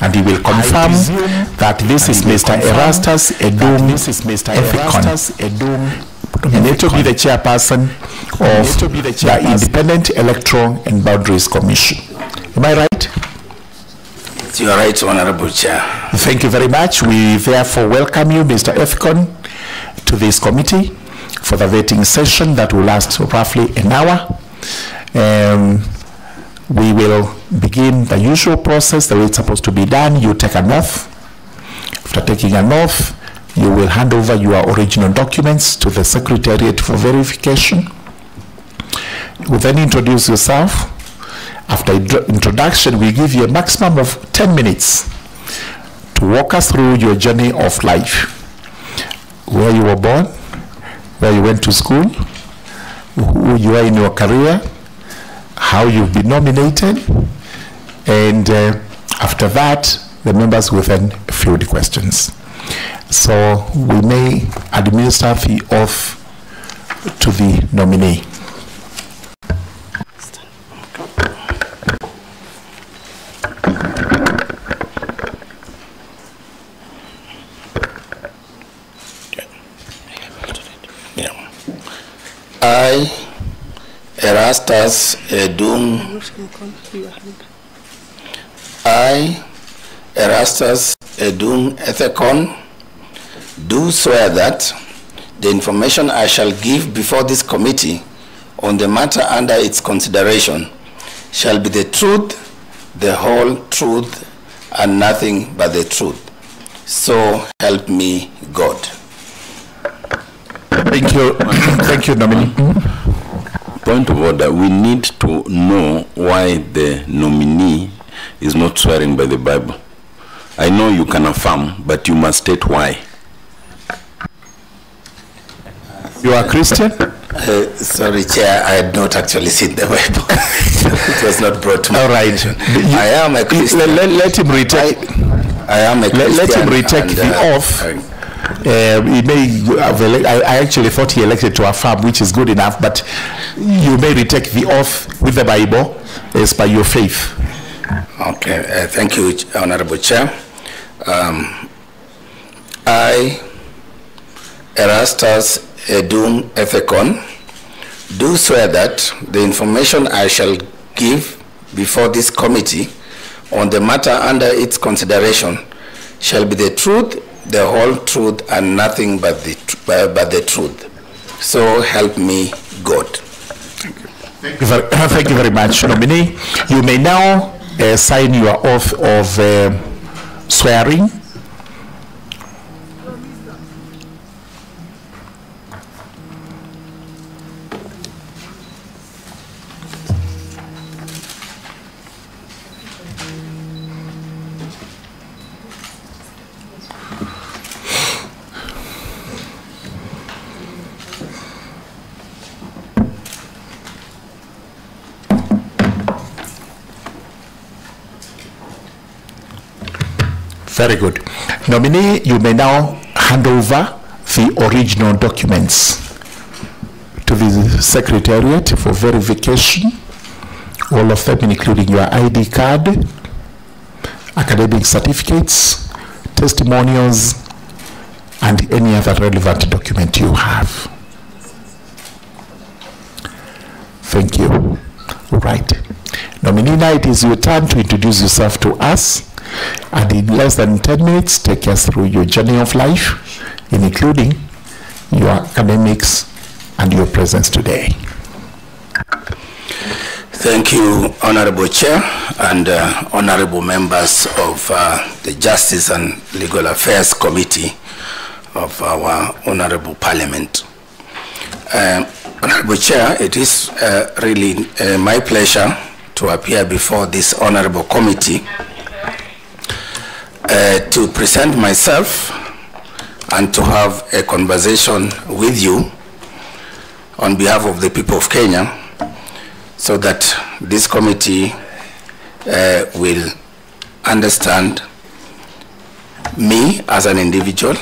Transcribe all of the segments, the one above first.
and he will confirm that this is Mr. Erastus Edung Ethekon, nominated to be the chairperson of the Independent Electoral and Boundaries Commission. Am I right? You are right, Honorable Chair. Thank you very much. We therefore welcome you, Mr. Ethekon, to this committee for the vetting session that will last roughly an hour. We will begin the usual process, the way it's supposed to be done. You take an oath. After taking an oath, you will hand over your original documents to the Secretariat for verification. You will then introduce yourself. After introduction, we give you a maximum of 10 minutes to walk us through your journey of life. Where you were born, where you went to school, who you are in your career, how you've been nominated, and after that, the members will then field questions. So we may administer the oath to the nominee. I, Erastus Edung, Ethekon, do swear that the information I shall give before this committee on the matter under its consideration shall be the truth, the whole truth, and nothing but the truth. So help me God. Thank you. Thank you, nominee. Point of order, we need to know why the nominee is not swearing by the Bible. I know you can affirm, but you must state why. You are Christian? Sorry, Chair, I had not actually seen the Bible. It was not brought to me. All right. I am a Christian. Let him retake. I am a Christian. Let him retake the oath. I actually thought he elected to affirm, which is good enough, but you may retake the oath with the Bible as by your faith. Okay, thank you, Honorable Chair. I, Erastus Edung Ethekon, do swear that the information I shall give before this committee on the matter under its consideration shall be the truth, the whole truth, and nothing but the truth. So help me God. Thank you very much, nominee. You may now sign your oath of swearing. Very good. Nominee, you may now hand over the original documents to the Secretariat for verification, all of them including your ID card, academic certificates, testimonials, and any other relevant document you have. Thank you. All right. Nominee, now it is your turn to introduce yourself to us. And in less than 10 minutes, take us through your journey of life, including your academics and your presence today. Thank you, Honorable Chair and honorable members of the Justice and Legal Affairs Committee of our Honorable Parliament. Honorable Chair, it is really my pleasure to appear before this honorable committee to present myself and to have a conversation with you on behalf of the people of Kenya, so that this committee will understand me as an individual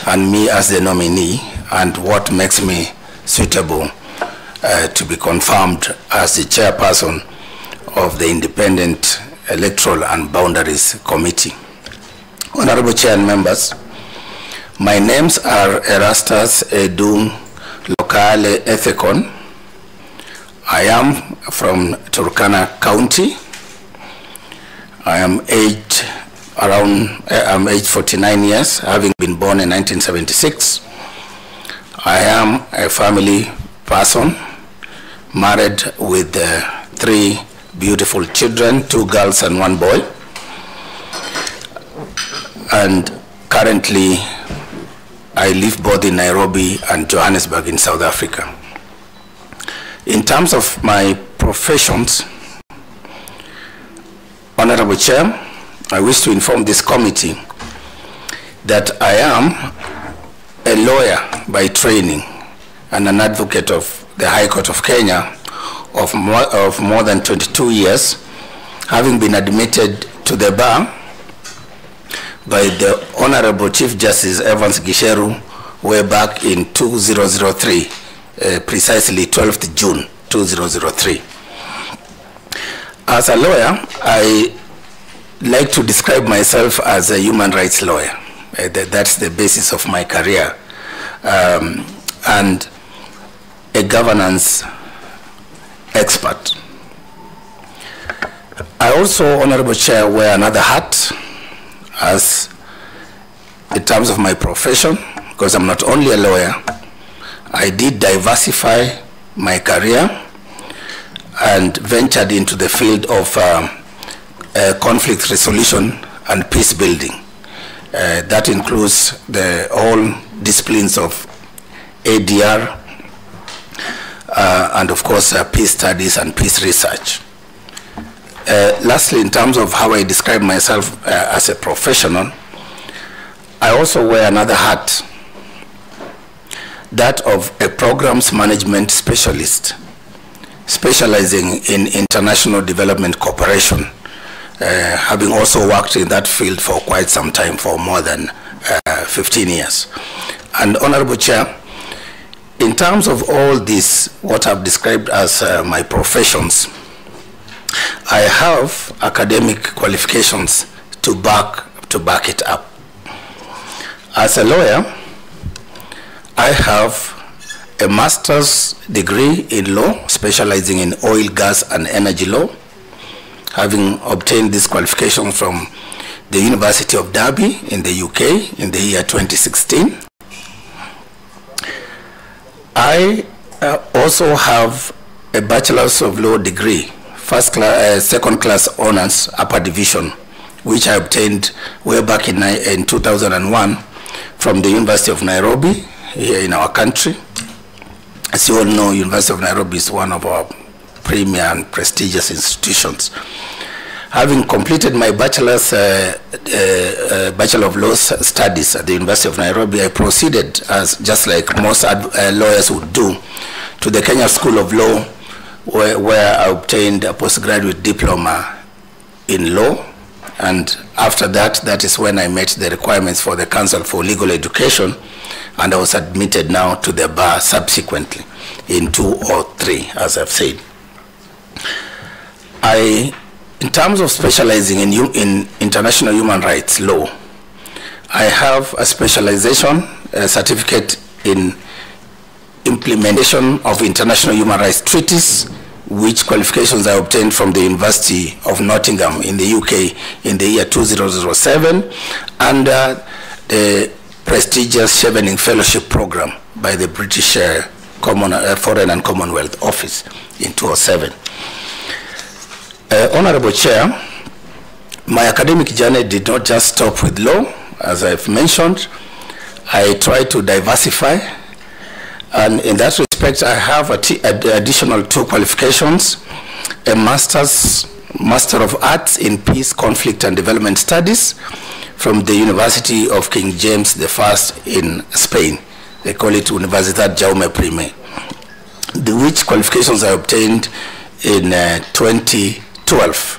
and me as the nominee and what makes me suitable to be confirmed as the chairperson of the Independent Electoral and Boundaries Committee. Honorable Chair and members, my names are Erastus, Edung, Lokale, Ethekon. I am from Turkana County. I am aged 49 years, having been born in 1976. I am a family person, married with 3 beautiful children, 2 girls and 1 boy. And currently, I live both in Nairobi and Johannesburg in South Africa. In terms of my professions, Honorable Chair, I wish to inform this committee that I am a lawyer by training and an advocate of the High Court of Kenya of more than 22 years, having been admitted to the bar by the Honorable Chief Justice Evans Gisheru way back in 2003, precisely 12th June 2003. As a lawyer, I like to describe myself as a human rights lawyer. That's the basis of my career. And a governance expert. I also, Honorable Chair, wear another hat as in terms of my profession, because I'm not only a lawyer, I did diversify my career and ventured into the field of conflict resolution and peace building. That includes the whole disciplines of ADR and of course peace studies and peace research. Lastly, in terms of how I describe myself as a professional, I also wear another hat, that of a programs management specialist, specializing in international development cooperation, having also worked in that field for quite some time, for more than 15 years. And Honorable Chair, in terms of all this, what I've described as my professions, I have academic qualifications to back it up. As a lawyer, I have a master's degree in law, specializing in oil, gas, and energy law, having obtained this qualification from the University of Derby in the UK in the year 2016. I also have a Bachelor's of Law degree, second class honors, upper division, which I obtained way back in 2001 from the University of Nairobi here in our country. As you all know, University of Nairobi is one of our premier and prestigious institutions. Having completed my Bachelor of Law studies at the University of Nairobi, I proceeded, as just like most lawyers would do, to the Kenya School of Law, where I obtained a postgraduate diploma in law. And after that, that is when I met the requirements for the Council for Legal Education, and I was admitted now to the bar subsequently in 2003, as I've said. In terms of specializing in international human rights law, I have a specialization, a certificate in implementation of international human rights treaties, which qualifications I obtained from the University of Nottingham in the UK in the year 2007, under the prestigious Chevening Fellowship Program by the British Foreign and Commonwealth Office in 2007. Honorable Chair, my academic journey did not just stop with law. As I've mentioned, I tried to diversify, and in that respect, I have additional 2 qualifications: a Master of Arts in Peace, Conflict and Development Studies from the University of King James I in Spain. They call it Universidad Jaume I, which qualifications I obtained in 2012.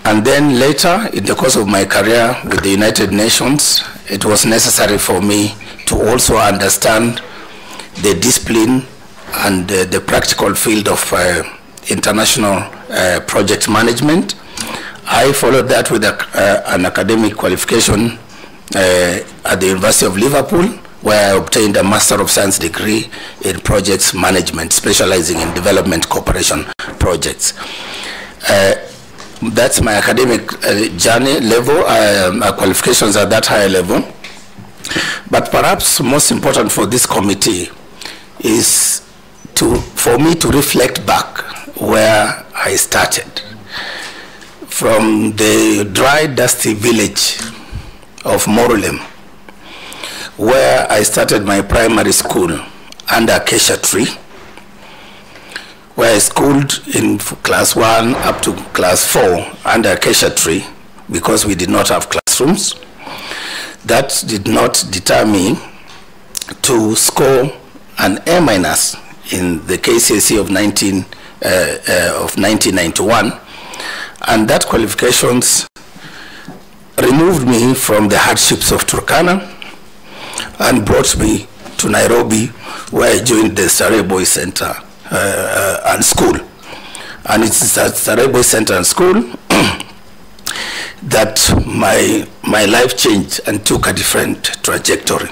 And then later, in the course of my career with the United Nations, it was necessary for me to also understand the discipline and the practical field of international project management. I followed that with an academic qualification at the University of Liverpool, where I obtained a Master of Science degree in projects management, specializing in development cooperation projects. That's my academic journey level, qualifications at that higher level. But perhaps most important for this committee is for me to reflect back where I started. From the dry, dusty village of Morulem, where I started my primary school under Acacia Tree, where I schooled in class 1 up to class 4 under Acacia Tree, because we did not have classrooms. That did not deter me to score an A- in the KCSE of 1991, and that qualifications removed me from the hardships of Turkana and brought me to Nairobi, where I joined the Starehe Boys Center and School. And it's at Starehe Boys Center and School that my life changed and took a different trajectory.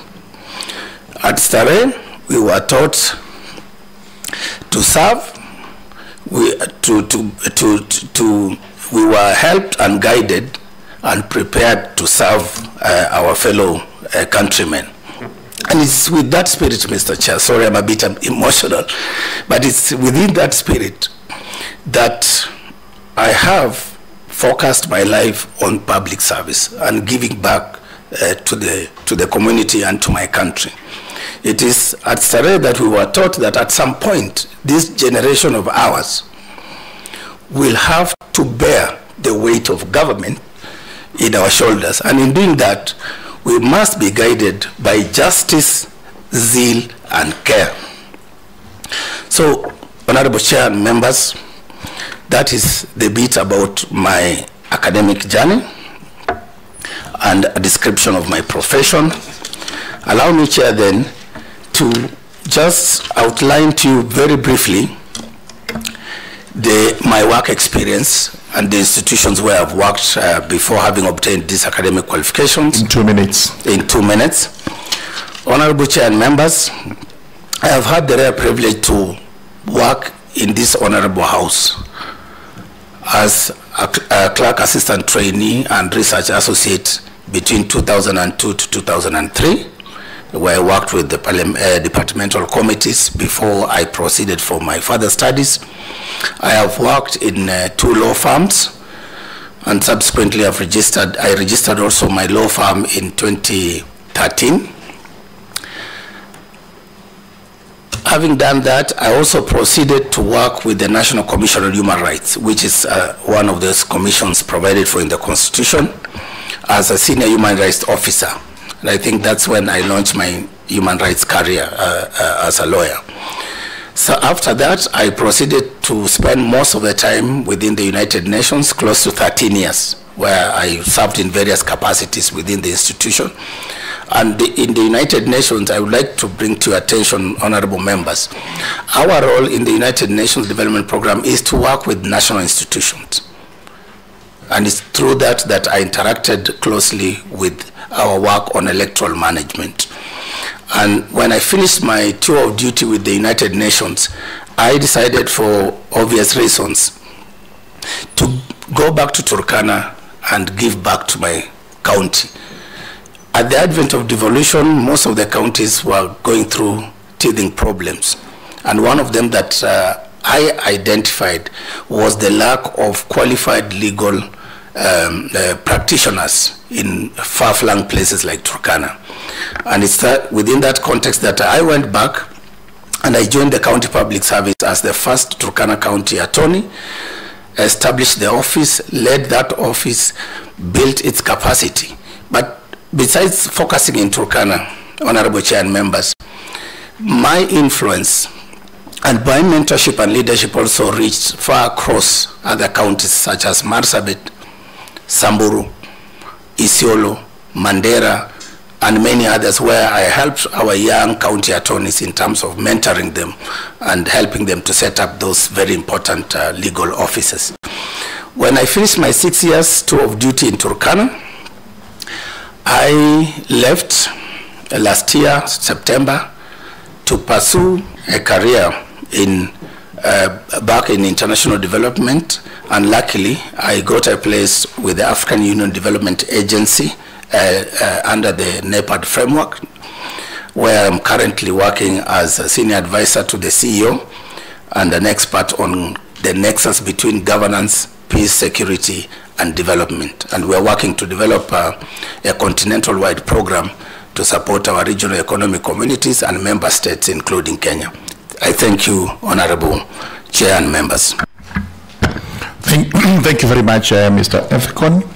At Starehe, we were taught to serve. We were helped and guided and prepared to serve our fellow countrymen. And it's with that spirit, Mr. Chair, sorry I'm a bit emotional, but it's within that spirit that I have focused my life on public service and giving back to the community and to my country. It is at Starehe that we were taught that at some point, this generation of ours will have to bear the weight of government in our shoulders. And in doing that, we must be guided by justice, zeal, and care. So, Honorable Chair and members, that is the bit about my academic journey and a description of my profession. Allow me, Chair, then, to just outline to you very briefly my work experience and the institutions where I've worked before having obtained these academic qualifications. In 2 minutes. In 2 minutes. Honorable Chair and members, I have had the rare privilege to work in this honorable house as a clerk assistant trainee and research associate between 2002 to 2003, where I worked with the departmental committees before I proceeded for my further studies. I have worked in 2 law firms, and subsequently I registered also my law firm in 2013. Having done that, I also proceeded to work with the National Commission on Human Rights, which is one of those commissions provided for in the Constitution, as a senior human rights officer. And I think that's when I launched my human rights career as a lawyer. So after that, I proceeded to spend most of the time within the United Nations, close to 13 years, where I served in various capacities within the institution. And in the United Nations, I would like to bring to your attention, honorable members, our role in the United Nations Development Program is to work with national institutions. And it's through that I interacted closely with our work on electoral management. And when I finished my tour of duty with the United Nations, I decided, for obvious reasons, to go back to Turkana and give back to my county. At the advent of devolution, most of the counties were going through teething problems. And one of them that I identified was the lack of qualified legal practitioners in far-flung places like Turkana. And it's within that context that I went back and I joined the county public service as the first Turkana County attorney, established the office, led that office, built its capacity. But besides focusing in Turkana, Honorable Chair and members, my influence and my mentorship and leadership also reached far across other counties such as Marsabit, Samburu, Isiolo, Mandera, and many others where I helped our young county attorneys in terms of mentoring them and helping them to set up those very important legal offices. When I finished my 6 years tour of duty in Turkana, I left last year, September, to pursue a career in back in international development, and luckily I got a place with the African Union Development Agency under the NEPAD framework, where I'm currently working as a senior advisor to the CEO and an expert on the nexus between governance, peace, security, and development. And we're working to develop a continental-wide program to support our regional economic communities and member states, including Kenya. I thank you, Honorable Chair and members. Thank you very much, Mr. Ethekon.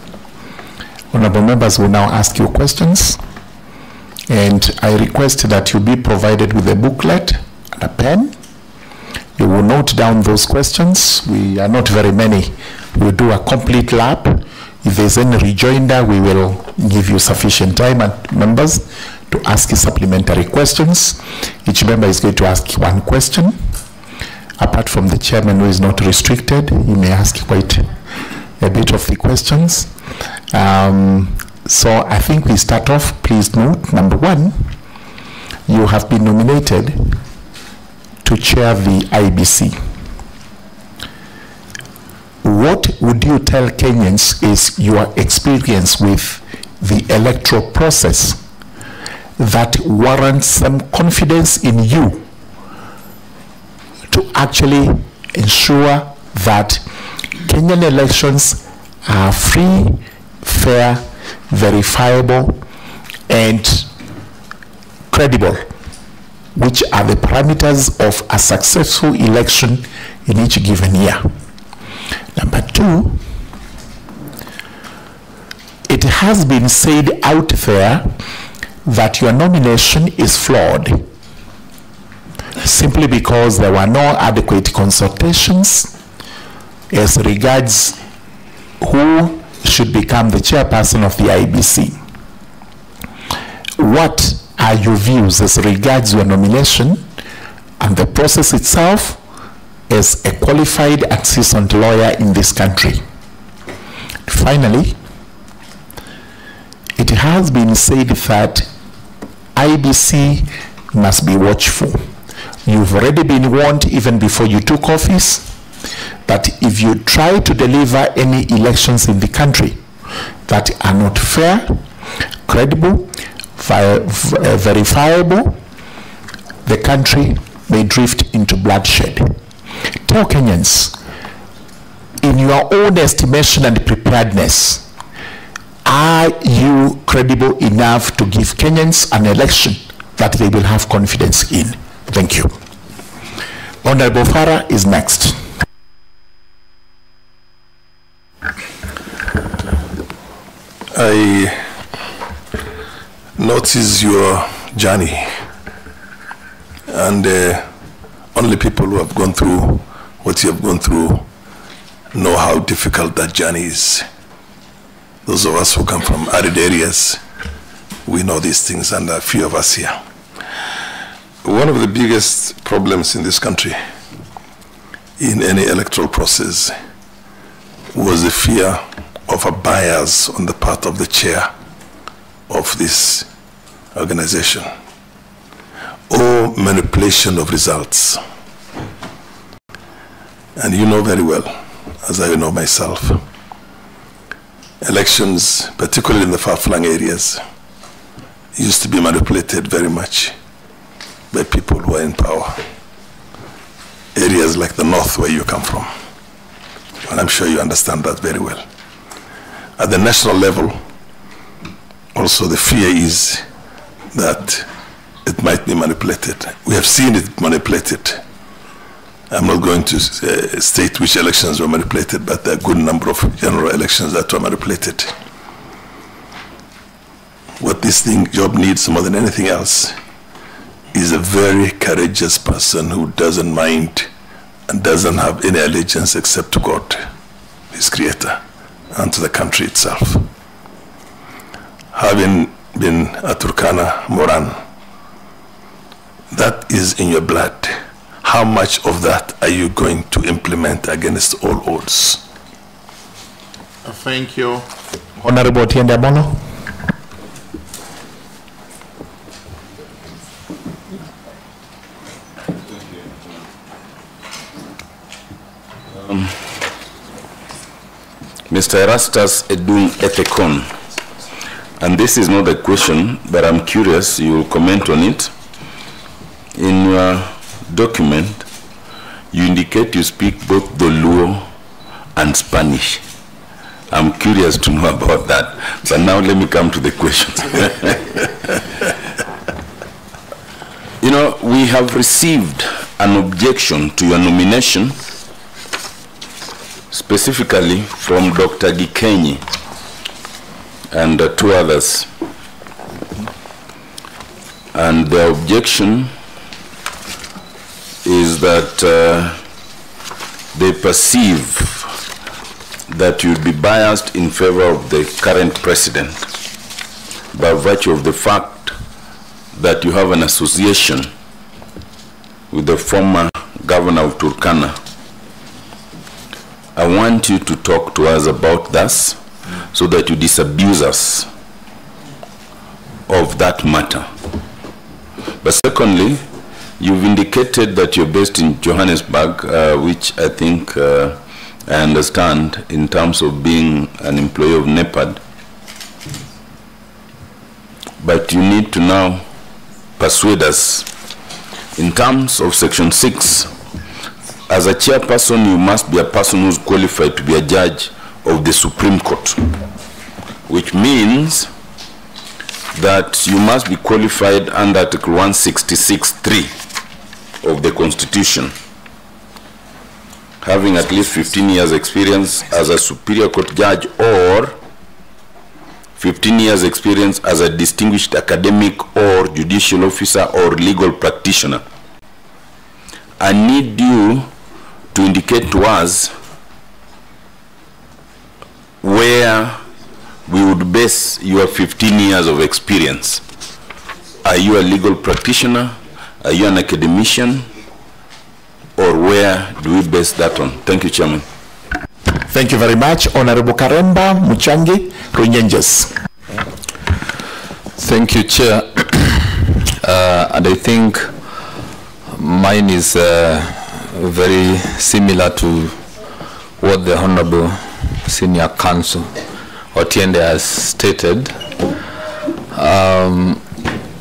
Honorable members will now ask you questions. And I request that you be provided with a booklet and a pen. You will note down those questions. We are not very many. We'll do a complete lap. If there's any rejoinder, we will give you sufficient time, and members, to ask supplementary questions. Each member is going to ask one question. Apart from the chairman, who is not restricted, he may ask quite a bit of the questions. So I think we start off. Please note, number one, you have been nominated to chair the IEBC. What would you tell Kenyans is your experience with the electoral process that warrants some confidence in you to actually ensure that Kenyan elections are free, fair, verifiable, and credible, which are the parameters of a successful election in each given year? Number two, it has been said out there that your nomination is flawed simply because there were no adequate consultations as regards who should become the chairperson of the IEBC. What are your views as regards your nomination and the process itself as a qualified and seasoned lawyer in this country? Finally, it has been said that IEBC must be watchful. You've already been warned even before you took office that if you try to deliver any elections in the country that are not fair, credible, verifiable, the country may drift into bloodshed. Tell Kenyans, in your own estimation and preparedness, are you credible enough to give Kenyans an election that they will have confidence in? Thank you. Honorable Farah is next. I notice your journey, and only people who have gone through what you have gone through know how difficult that journey is. Those of us who come from arid areas, we know these things, and a few of us here. One of the biggest problems in this country in any electoral process was the fear of a bias on the part of the chair of this organization, or manipulation of results. And you know very well, as I know myself, elections, particularly in the far-flung areas, used to be manipulated very much by people who are in power. Areas like the north where you come from. And I'm sure you understand that very well. At the national level, also the fear is that it might be manipulated. We have seen it manipulated. I'm not going to state which elections were manipulated, but there are a good number of general elections that were manipulated. What this job needs more than anything else is a very courageous person who doesn't mind and doesn't have any allegiance except to God, his creator, and to the country itself. Having been a Turkana Moran. That is in your blood. How much of that are you going to implement against all odds? Thank you. Honorable Otiende Abono. Mr. Erastus Edung Ethekon, and this is not a question, but I'm curious, you will comment on it. In your document, you indicate you speak both Luo and Spanish. I'm curious to know about that, but now let me come to the question. You know, we have received an objection to your nomination, specifically from Dr. Gikenyi and two others. And the objection is that they perceive that you'd be biased in favor of the current president by virtue of the fact that you have an association with the former governor of Turkana. I want you to talk to us about this so that you disabuse us of that matter. But secondly, you've indicated that you're based in Johannesburg, which I think I understand in terms of being an employee of NEPAD. But you need to now persuade us in terms of Section 6. As a chairperson, you must be a person who's qualified to be a judge of the Supreme Court, which means that you must be qualified under Article 166(3) of the Constitution, having at least 15 years experience as a Superior Court judge or 15 years experience as a distinguished academic or judicial officer or legal practitioner. I need you to indicate to us where we would base your 15 years of experience. Are you a legal practitioner? Are you an academician? Or where do we base that on? Thank you, Chairman. Thank you very much. Honorable Karemba Muchangi Runyenjes. Thank you, Chair. And I think mine is very similar to what the Honorable Senior Counsel Otiende has stated.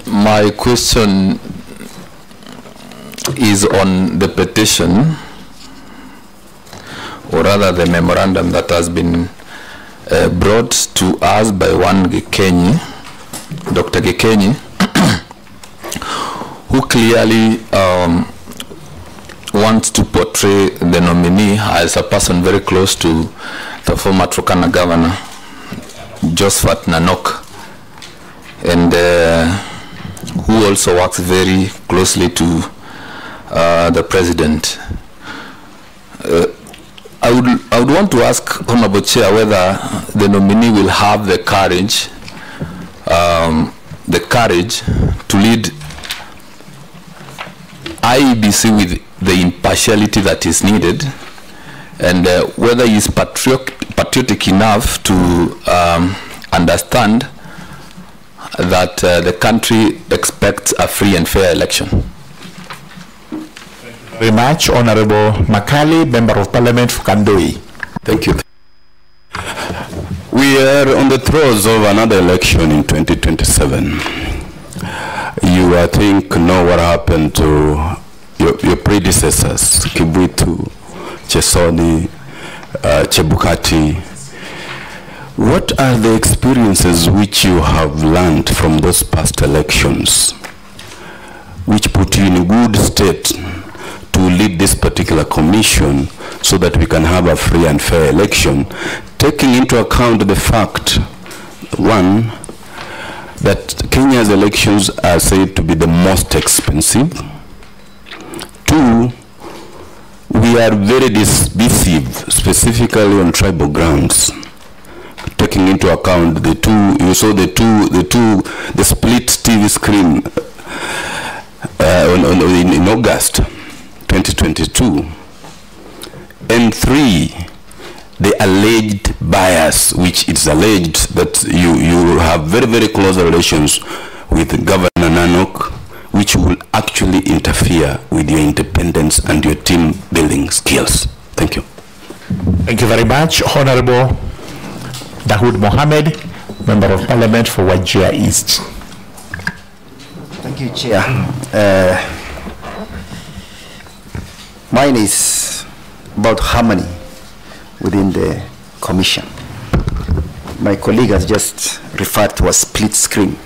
My question is on the petition, or rather the memorandum that has been brought to us by one Gikenyi, Dr. Gikenyi, who clearly wants to portray the nominee as a person very close to the former Turkana governor, Josephat Nanok, and who also works very closely to the president. I would want to ask Honorable Chair whether the nominee will have the courage to lead IEBC with the impartiality that is needed, and whether he is patriotic enough to understand that the country expects a free and fair election. Very much. Honorable Makali, Member of Parliament for Kandoi. Thank you. We are on the throes of another election in 2027. You, I think, know what happened to your predecessors, Kibuitu, Chesoni, Chebukati. What are the experiences which you have learned from those past elections, which put you in a good state to lead this particular commission so that we can have a free and fair election, taking into account the fact, one, that Kenya's elections are said to be the most expensive. Two, we are very divisive, specifically on tribal grounds. taking into account the split TV screen in August 2022, and 3, the alleged bias, which it's alleged that you have very, very close relations with Governor Nanok, which will actually interfere with your independence and your team building skills. Thank you. Thank you very much. Honorable Dahoud Mohammed, Member of Parliament for Wajir East. Thank you, Chair. Mine is about harmony within the Commission. My colleague has just referred to a split screen.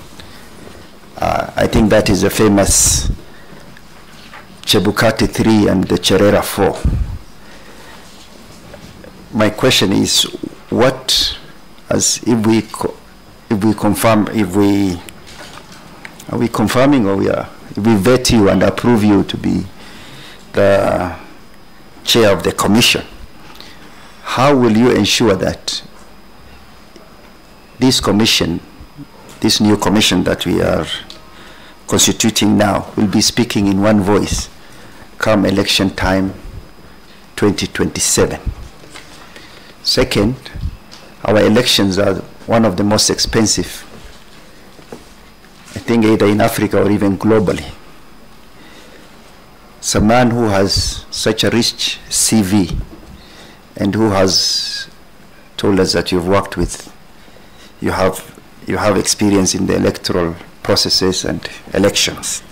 I think that is a famous Chebukati 3 and the Cherera 4. My question is, what, as if we confirm, are we confirming, or if we vet you and approve you to be the chair of the Commission, how will you ensure that this commission, this new commission that we are constituting now, will be speaking in one voice come election time 2027? Second, our elections are one of the most expensive, I think, either in Africa or even globally. So a man who has such a rich CV and who has told us that you've worked with, you have experience in the electoral processes and elections.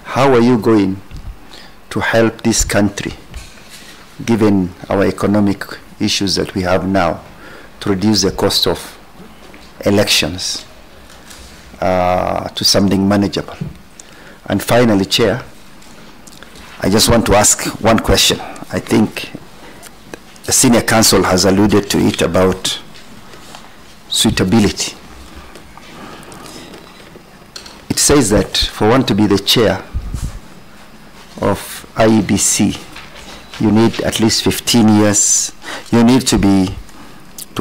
How are you going to help this country, given our economic issues that we have now, to reduce the cost of elections to something manageable? And finally, Chair, I just want to ask one question. I think the Senior Counsel has alluded to it about suitability. It says that for one to be the chair of IEBC, you need at least 15 years. You need to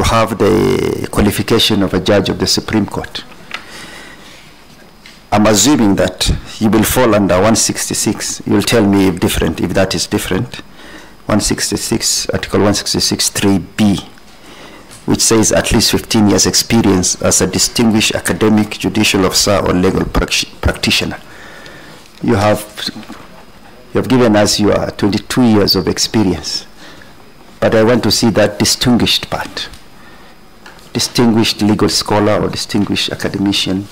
have the qualification of a judge of the Supreme Court. I'm assuming that you will fall under 166. You'll tell me if that is different. 166, Article 166 3B, which says at least 15 years experience as a distinguished academic, judicial officer, or legal practitioner. You have given us your 22 years of experience, but I want to see that distinguished part. Distinguished legal scholar or distinguished academician.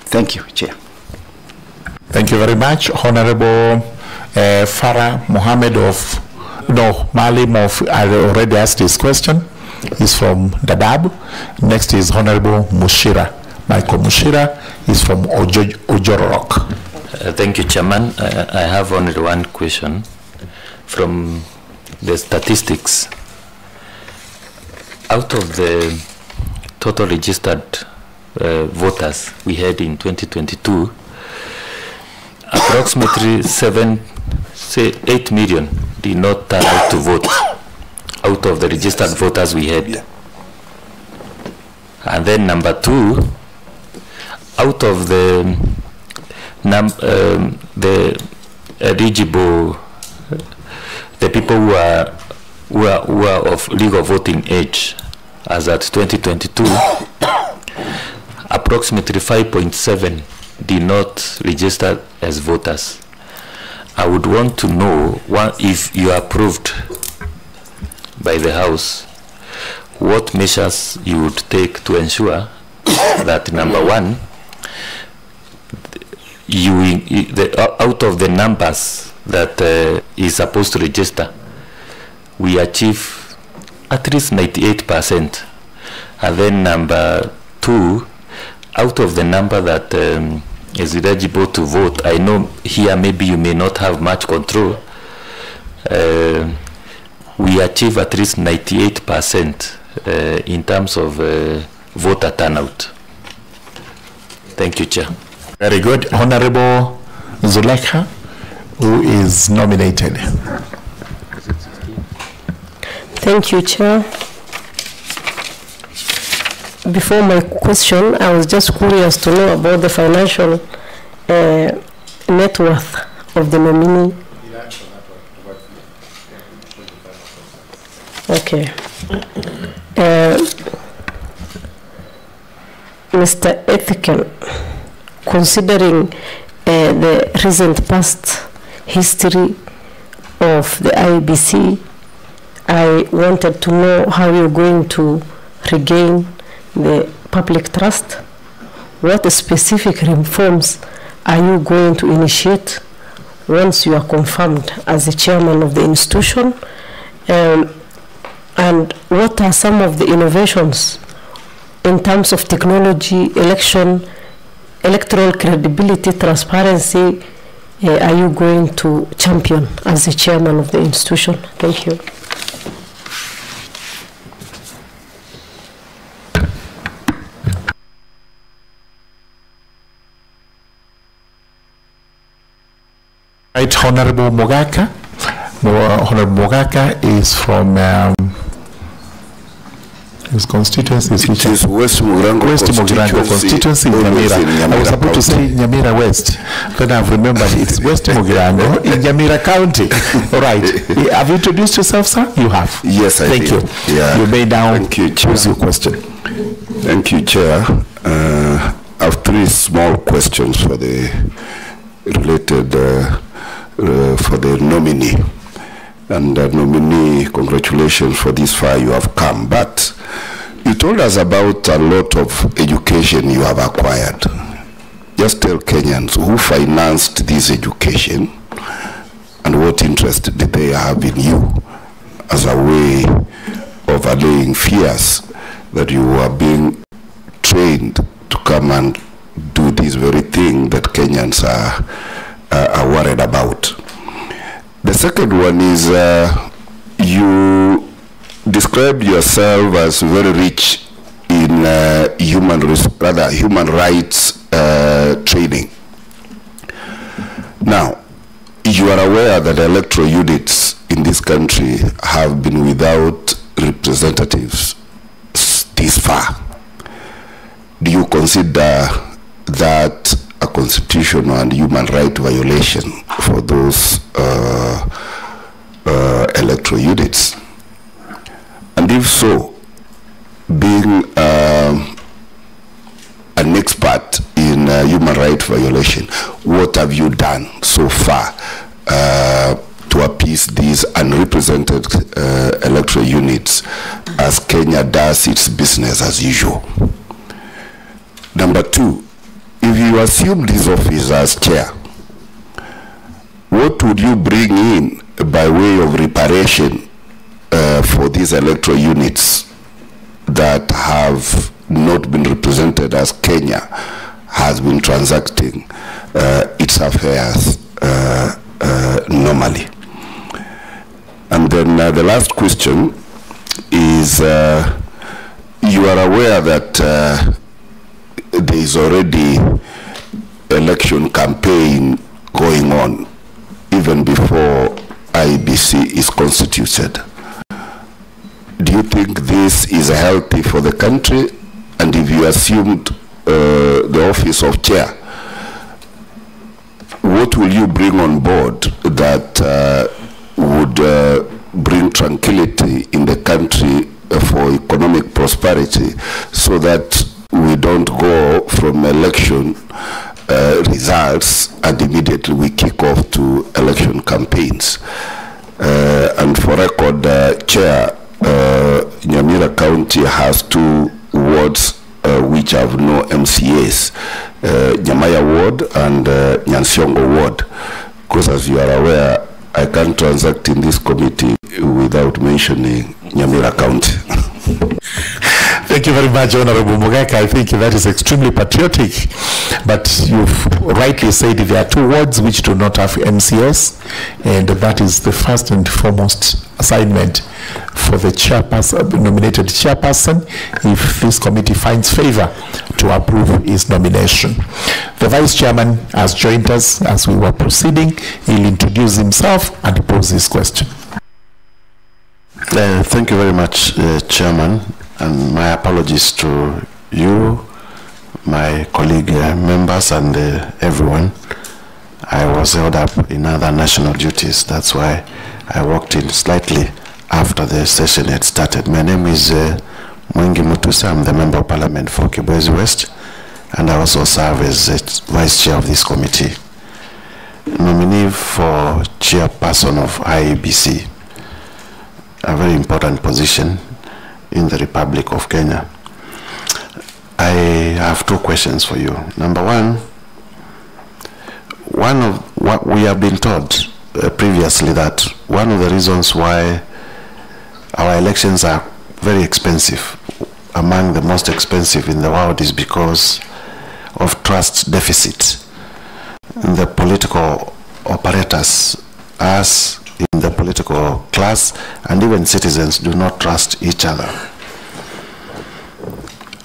Thank you, Chair. Thank you very much. Honorable Farah Mohammed Malim I already asked his question. He's from Dadaab. Next is Honorable Mushira. Michael Mushira is from Ojororok. Thank you, Chairman. I have only one question. From the statistics, out of the total registered voters we had in 2022, approximately 8 million did not turn out to vote out of the registered voters we had. And then number 2, out of the eligible, the people who are of legal voting age as at 2022, approximately 5.7 did not register as voters. I would want to know, if you are approved by the House, what measures you would take to ensure that, number 1, out of the numbers that is supposed to register, we achieve at least 98%. And then number 2, out of the number that is eligible to vote, I know here maybe you may not have much control, we achieve at least 98% in terms of voter turnout. Thank you, Chair. Very good. Honorable Zulekha, who is nominated. Thank you, Chair. before my question, I was just curious to know about the financial net worth of the nominee. Okay. Mr. Ethekon, considering the recent past history of the IEBC, I wanted to know how you're going to regain the public trust. What specific reforms are you going to initiate once you are confirmed as the chairman of the institution? And what are some of the innovations in terms of technology, electoral credibility, transparency, are you going to champion as the chairman of the institution? Thank you. Right, Honorable Mogaka. Honorable Mogaka is from his constituency. It is West Mugirango constituency in Nyamira. I was about to say Nyamira West, then I've remembered it's West Mugirango in Nyamira County. All right. Have you introduced yourself, sir? You have. Yes, I Thank did. you. Yeah. You may now Thank you, Chair. choose your question. Thank you, Chair. I have three small questions for the related for the nominee. And nominee, congratulations for this far you have come. But you told us about a lot of education you have acquired. Just tell Kenyans who financed this education and what interest did they have in you as a way of allaying fears that you are being trained to come and do this very thing that Kenyans are worried about. The second one is you described yourself as very rich in human rights training. Now, you are aware that electoral units in this country have been without representatives this far. Do you consider that a constitutional and human right violation for those electoral units? And if so, being an expert in human rights violation, what have you done so far to appease these unrepresented electoral units as Kenya does its business as usual? Number two, if you assume this office as chair, what would you bring in by way of reparation for these electoral units that have not been represented as Kenya has been transacting its affairs normally? And then the last question is, you are aware that there is already election campaign going on even before IEBC is constituted. Do you think this is healthy for the country? And if you assumed the office of chair, what will you bring on board that would bring tranquility in the country for economic prosperity, so that we don't go from election results and immediately we kick off to election campaigns? And for record, Chair, Nyamira County has 2 wards which have no MCAs, Nyamaya Ward and Nyansiongo Ward, because as you are aware, I can't transact in this committee without mentioning Nyamira County. Thank you very much, Honorable Mogaka. I think that is extremely patriotic. But you've rightly said there are 2 wards which do not have MCS, and that is the first and foremost assignment for the chairperson, nominated chairperson, if this committee finds favor to approve his nomination. The vice chairman has joined us as we were proceeding. He'll introduce himself and pose his question. Thank you very much, Chairman, and my apologies to you, my colleague members, and everyone. I was held up in other national duties. That's why I walked in slightly after the session had started. My name is Mwengi Mutusa. I'm the Member of Parliament for Kibwezi West, and I also serve as Vice Chair of this committee. Nominee for Chairperson of IEBC, a very important position in the Republic of Kenya. I have two questions for you. Number one of what we have been told previously, that one of the reasons why our elections are very expensive, among the most expensive in the world, is because of trust deficit. The political operators, us in the political class, and even citizens do not trust each other.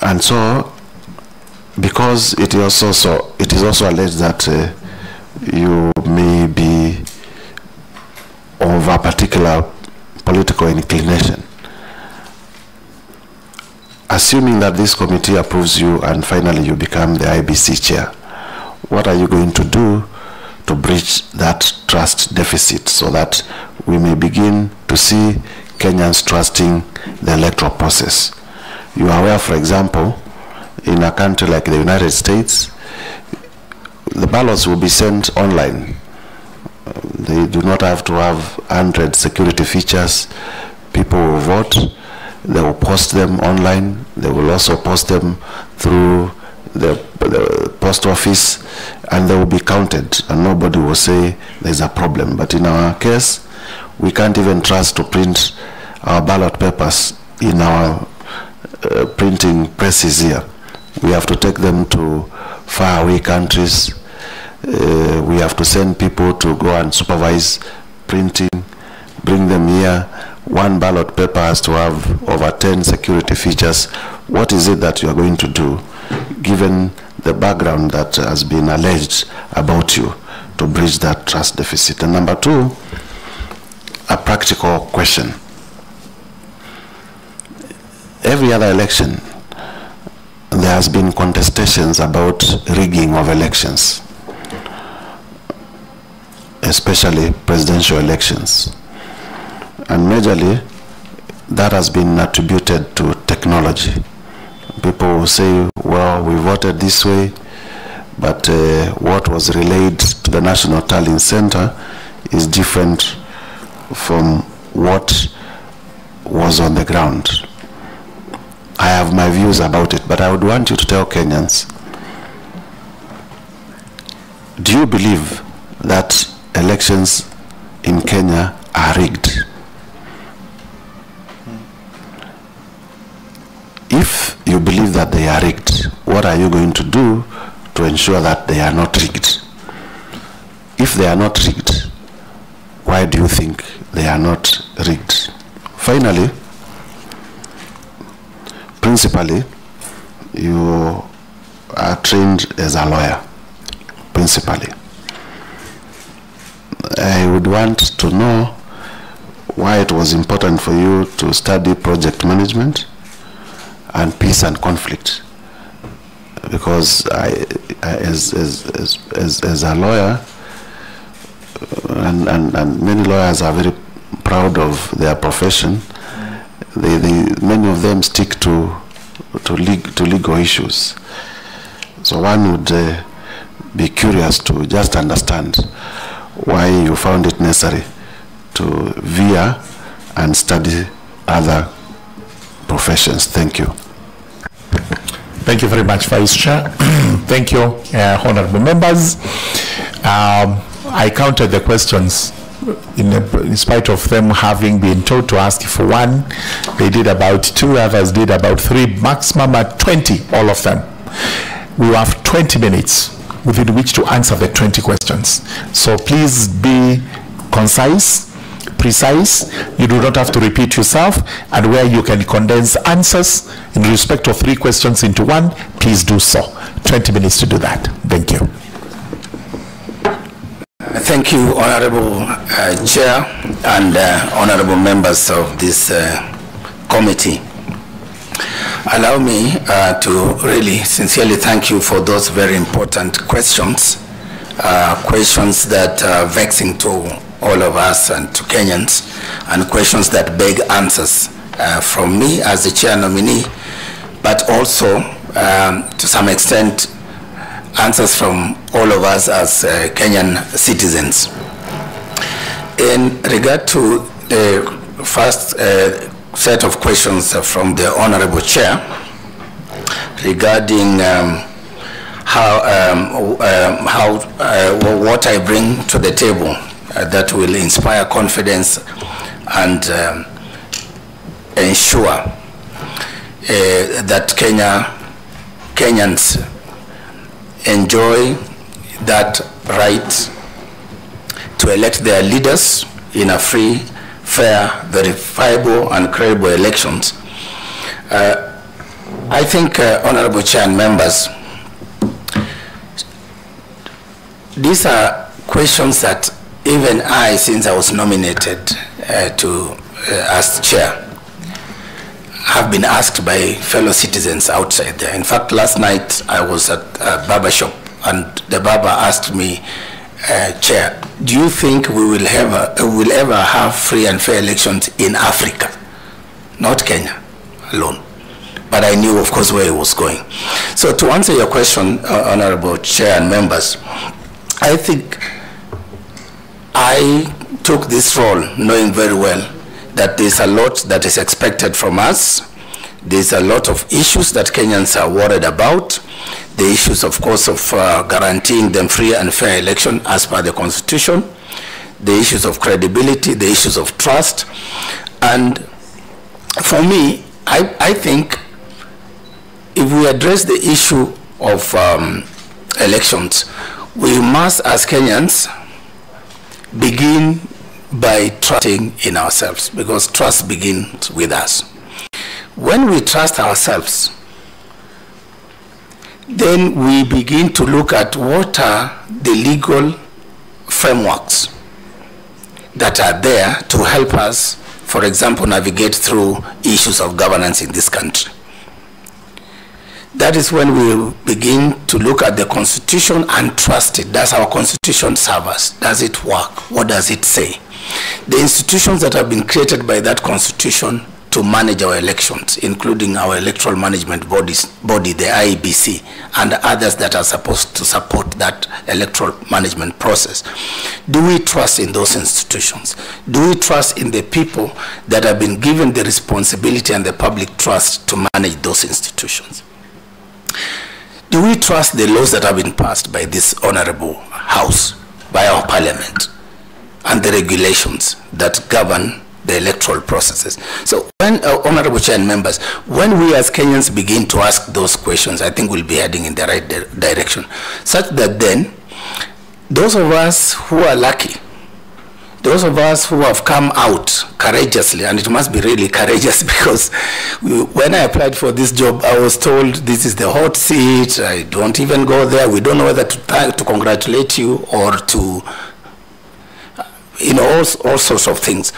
And so, because it is also alleged that you may be of a particular political inclination, assuming that this committee approves you and finally you become the IEBC chair, what are you going to do to bridge that trust deficit so that we may begin to see Kenyans trusting the electoral process? You are aware, for example, in a country like the United States, the ballots will be sent online. They do not have to have 100 security features. People will vote. They will post them online. They will also post them through the post office, and they will be counted, and nobody will say there's a problem. But in our case, we can't even trust to print our ballot papers in our printing presses here. We have to take them to faraway countries. We have to send people to go and supervise printing, bring them here. One ballot paper has to have over 10 security features. What is it that you are going to do, given the background that has been alleged about you, to bridge that trust deficit? And number two, a practical question. Every other election, there has been contestations about rigging of elections, especially presidential elections. And majorly, that has been attributed to technology. People will say, well, we voted this way, but what was relayed to the National Tallying Center is different from what was on the ground. I have my views about it, but I would want you to tell Kenyans, do you believe that elections in Kenya are rigged? If you believe that they are rigged, what are you going to do to ensure that they are not rigged? If they are not rigged, why do you think they are not rigged? Finally, principally, you are trained as a lawyer, principally. I would want to know why it was important for you to study project management and peace and conflict, because as a lawyer, and many lawyers are very proud of their profession, many of them stick to legal issues. So one would be curious to just understand why you found it necessary to veer and study other professions. Thank you. Thank you very much, Vice Chair. Thank you, honorable members. I counted the questions in spite of them having been told to ask for one. They did about 2, others did about 3, maximum at 20, all of them. We have 20 minutes within which to answer the 20 questions. So please be concise, precise. You do not have to repeat yourself, and where you can condense answers in respect of 3 questions into one, please do so. 20 minutes to do that. Thank you. Thank you, Honorable Chair and Honorable members of this committee. Allow me to really sincerely thank you for those very important questions, questions that are vexing to all of us and to Kenyans, and questions that beg answers from me as the chair nominee, but also to some extent answers from all of us as Kenyan citizens. In regard to the first set of questions from the Honorable Chair regarding what I bring to the table that will inspire confidence and ensure that Kenyans enjoy that right to elect their leaders in a free, fair, verifiable, and credible elections. I think, Honorable Chair and members, these are questions that even I, since I was nominated as chair, have been asked by fellow citizens outside there. In fact, last night I was at a barber shop and the barber asked me, Chair, do you think we will ever have free and fair elections in Africa? Not Kenya alone. But I knew, of course, where he was going. So to answer your question, Honorable Chair and members, I think I took this role knowing very well that there's a lot that is expected from us. There's a lot of issues that Kenyans are worried about. The issues, of course, of guaranteeing them free and fair election as per the Constitution. The issues of credibility, the issues of trust. And for me, I think if we address the issue of elections, we must, as Kenyans, begin by trusting in ourselves, because trust begins with us. When we trust ourselves, then we begin to look at what are the legal frameworks that are there to help us, for example, navigate through issues of governance in this country. That is when we begin to look at the Constitution and trust it. Does our Constitution serve us? Does it work? What does it say? The institutions that have been created by that Constitution to manage our elections, including our electoral management body, the IEBC, and others that are supposed to support that electoral management process. Do we trust in those institutions? Do we trust in the people that have been given the responsibility and the public trust to manage those institutions? Do we trust the laws that have been passed by this honorable House, by our Parliament, and the regulations that govern the electoral processes? So when, Honorable Chair and members, when we as Kenyans begin to ask those questions, I think we'll be heading in the right direction, such that then those of us who are lucky, those of us who have come out courageously, and it must be really courageous, because when I applied for this job, I was told this is the hot seat, I don't even go there, we don't know whether to congratulate you or to, you know, all sorts of things.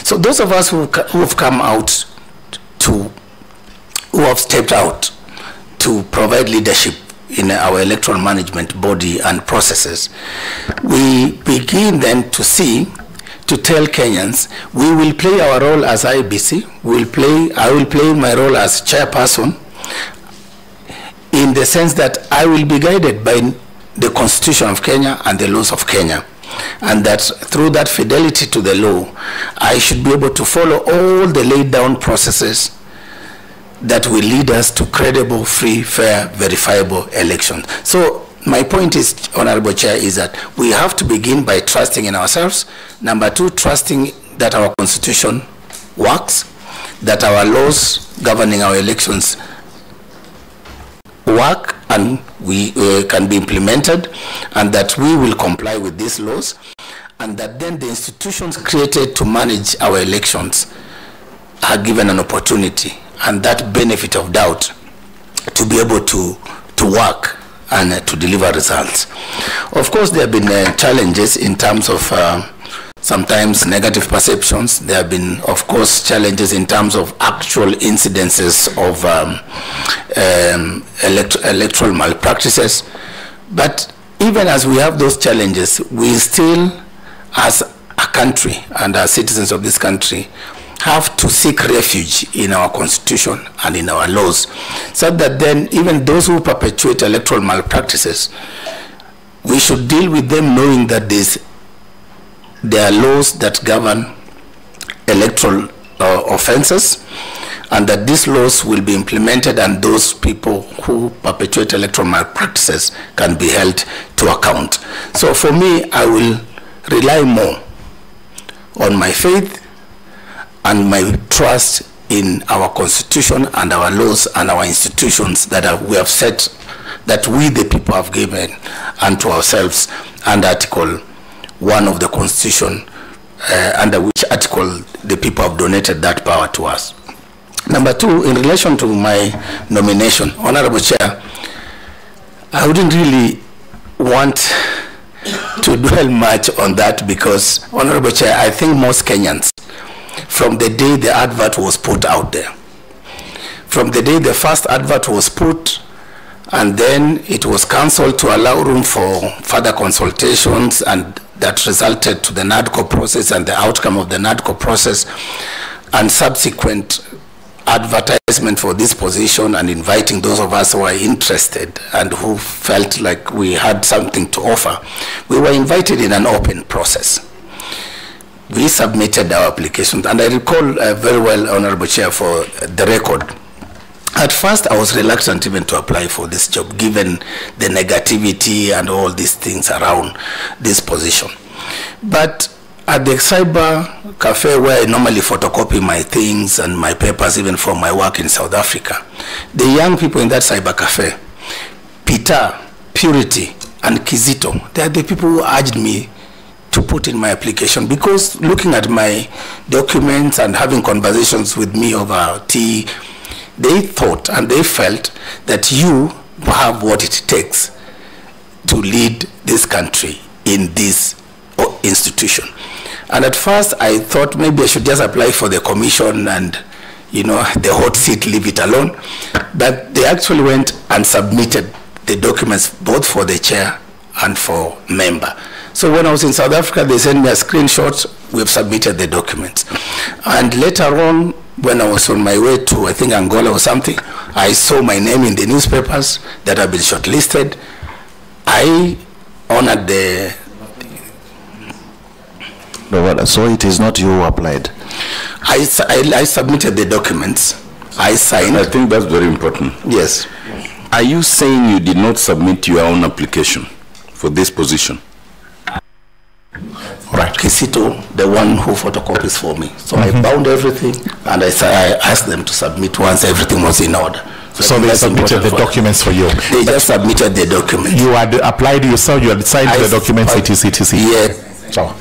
So those of us who have come out who have stepped out to provide leadership in our electoral management body and processes, we begin then to tell Kenyans, we will play our role as IEBC, I will play my role as chairperson, in the sense that I will be guided by the Constitution of Kenya and the laws of Kenya, and that through that fidelity to the law, I should be able to follow all the laid down processes that will lead us to credible, free, fair, verifiable elections. So my point is, Honorable Chair, is that we have to begin by trusting in ourselves. Number two, trusting that our Constitution works, that our laws governing our elections work and we can be implemented, and that we will comply with these laws, and that then the institutions created to manage our elections are given an opportunity and that benefit of doubt to be able to work and to deliver results. Of course, there have been challenges in terms of sometimes negative perceptions. There have been, of course, challenges in terms of actual incidences of electoral malpractices. But even as we have those challenges, we still, as a country and as citizens of this country, have to seek refuge in our constitution and in our laws, so that then even those who perpetuate electoral malpractices, we should deal with them knowing that there are laws that govern electoral offenses, and that these laws will be implemented, and those people who perpetuate electoral malpractices can be held to account. So for me, I will rely more on my faith and my trust in our constitution and our laws and our institutions that we have set, that we the people have given unto ourselves, and Article 1 of the Constitution, under which article the people have donated that power to us. Number 2, in relation to my nomination, Honorable Chair, I wouldn't really want to dwell much on that because, Honorable Chair, I think most Kenyans, from the day the advert was put out there, from the day the first advert was put, and then it was cancelled to allow room for further consultations, and that resulted to the NADCO process and the outcome of the NADCO process, and subsequent advertisement for this position, and inviting those of us who are interested and who felt like we had something to offer. We were invited in an open process. We submitted our applications, and I recall very well, Honorable Chair, for the record, at first I was reluctant even to apply for this job, given the negativity and all these things around this position. But at the cyber cafe where I normally photocopy my things and my papers, even for my work in South Africa, the young people in that cyber cafe, Peter, Purity, and Kizito, they are the people who urged me to put in my application, because looking at my documents and having conversations with me over tea, they thought and they felt that you have what it takes to lead this country in this institution. And at first I thought maybe I should just apply for the commission and, you know, the hot seat, leave it alone. But they actually went and submitted the documents both for the chair and for member. So when I was in South Africa, they sent me a screenshot, we've submitted the documents. And later on, when I was on my way to, I think, Angola or something, I saw my name in the newspapers that I've been shortlisted. I honored the... No, so it is not you who applied? I submitted the documents. I signed. I think that's very important. Yes. Are you saying you did not submit your own application for this position? Right. Kisito, the one who photocopies for me. So I bound everything, and I asked them to submit once everything was in order. So they submitted the documents for you? They just submitted the documents. You had applied yourself, you had signed the documents, etc. Yes. So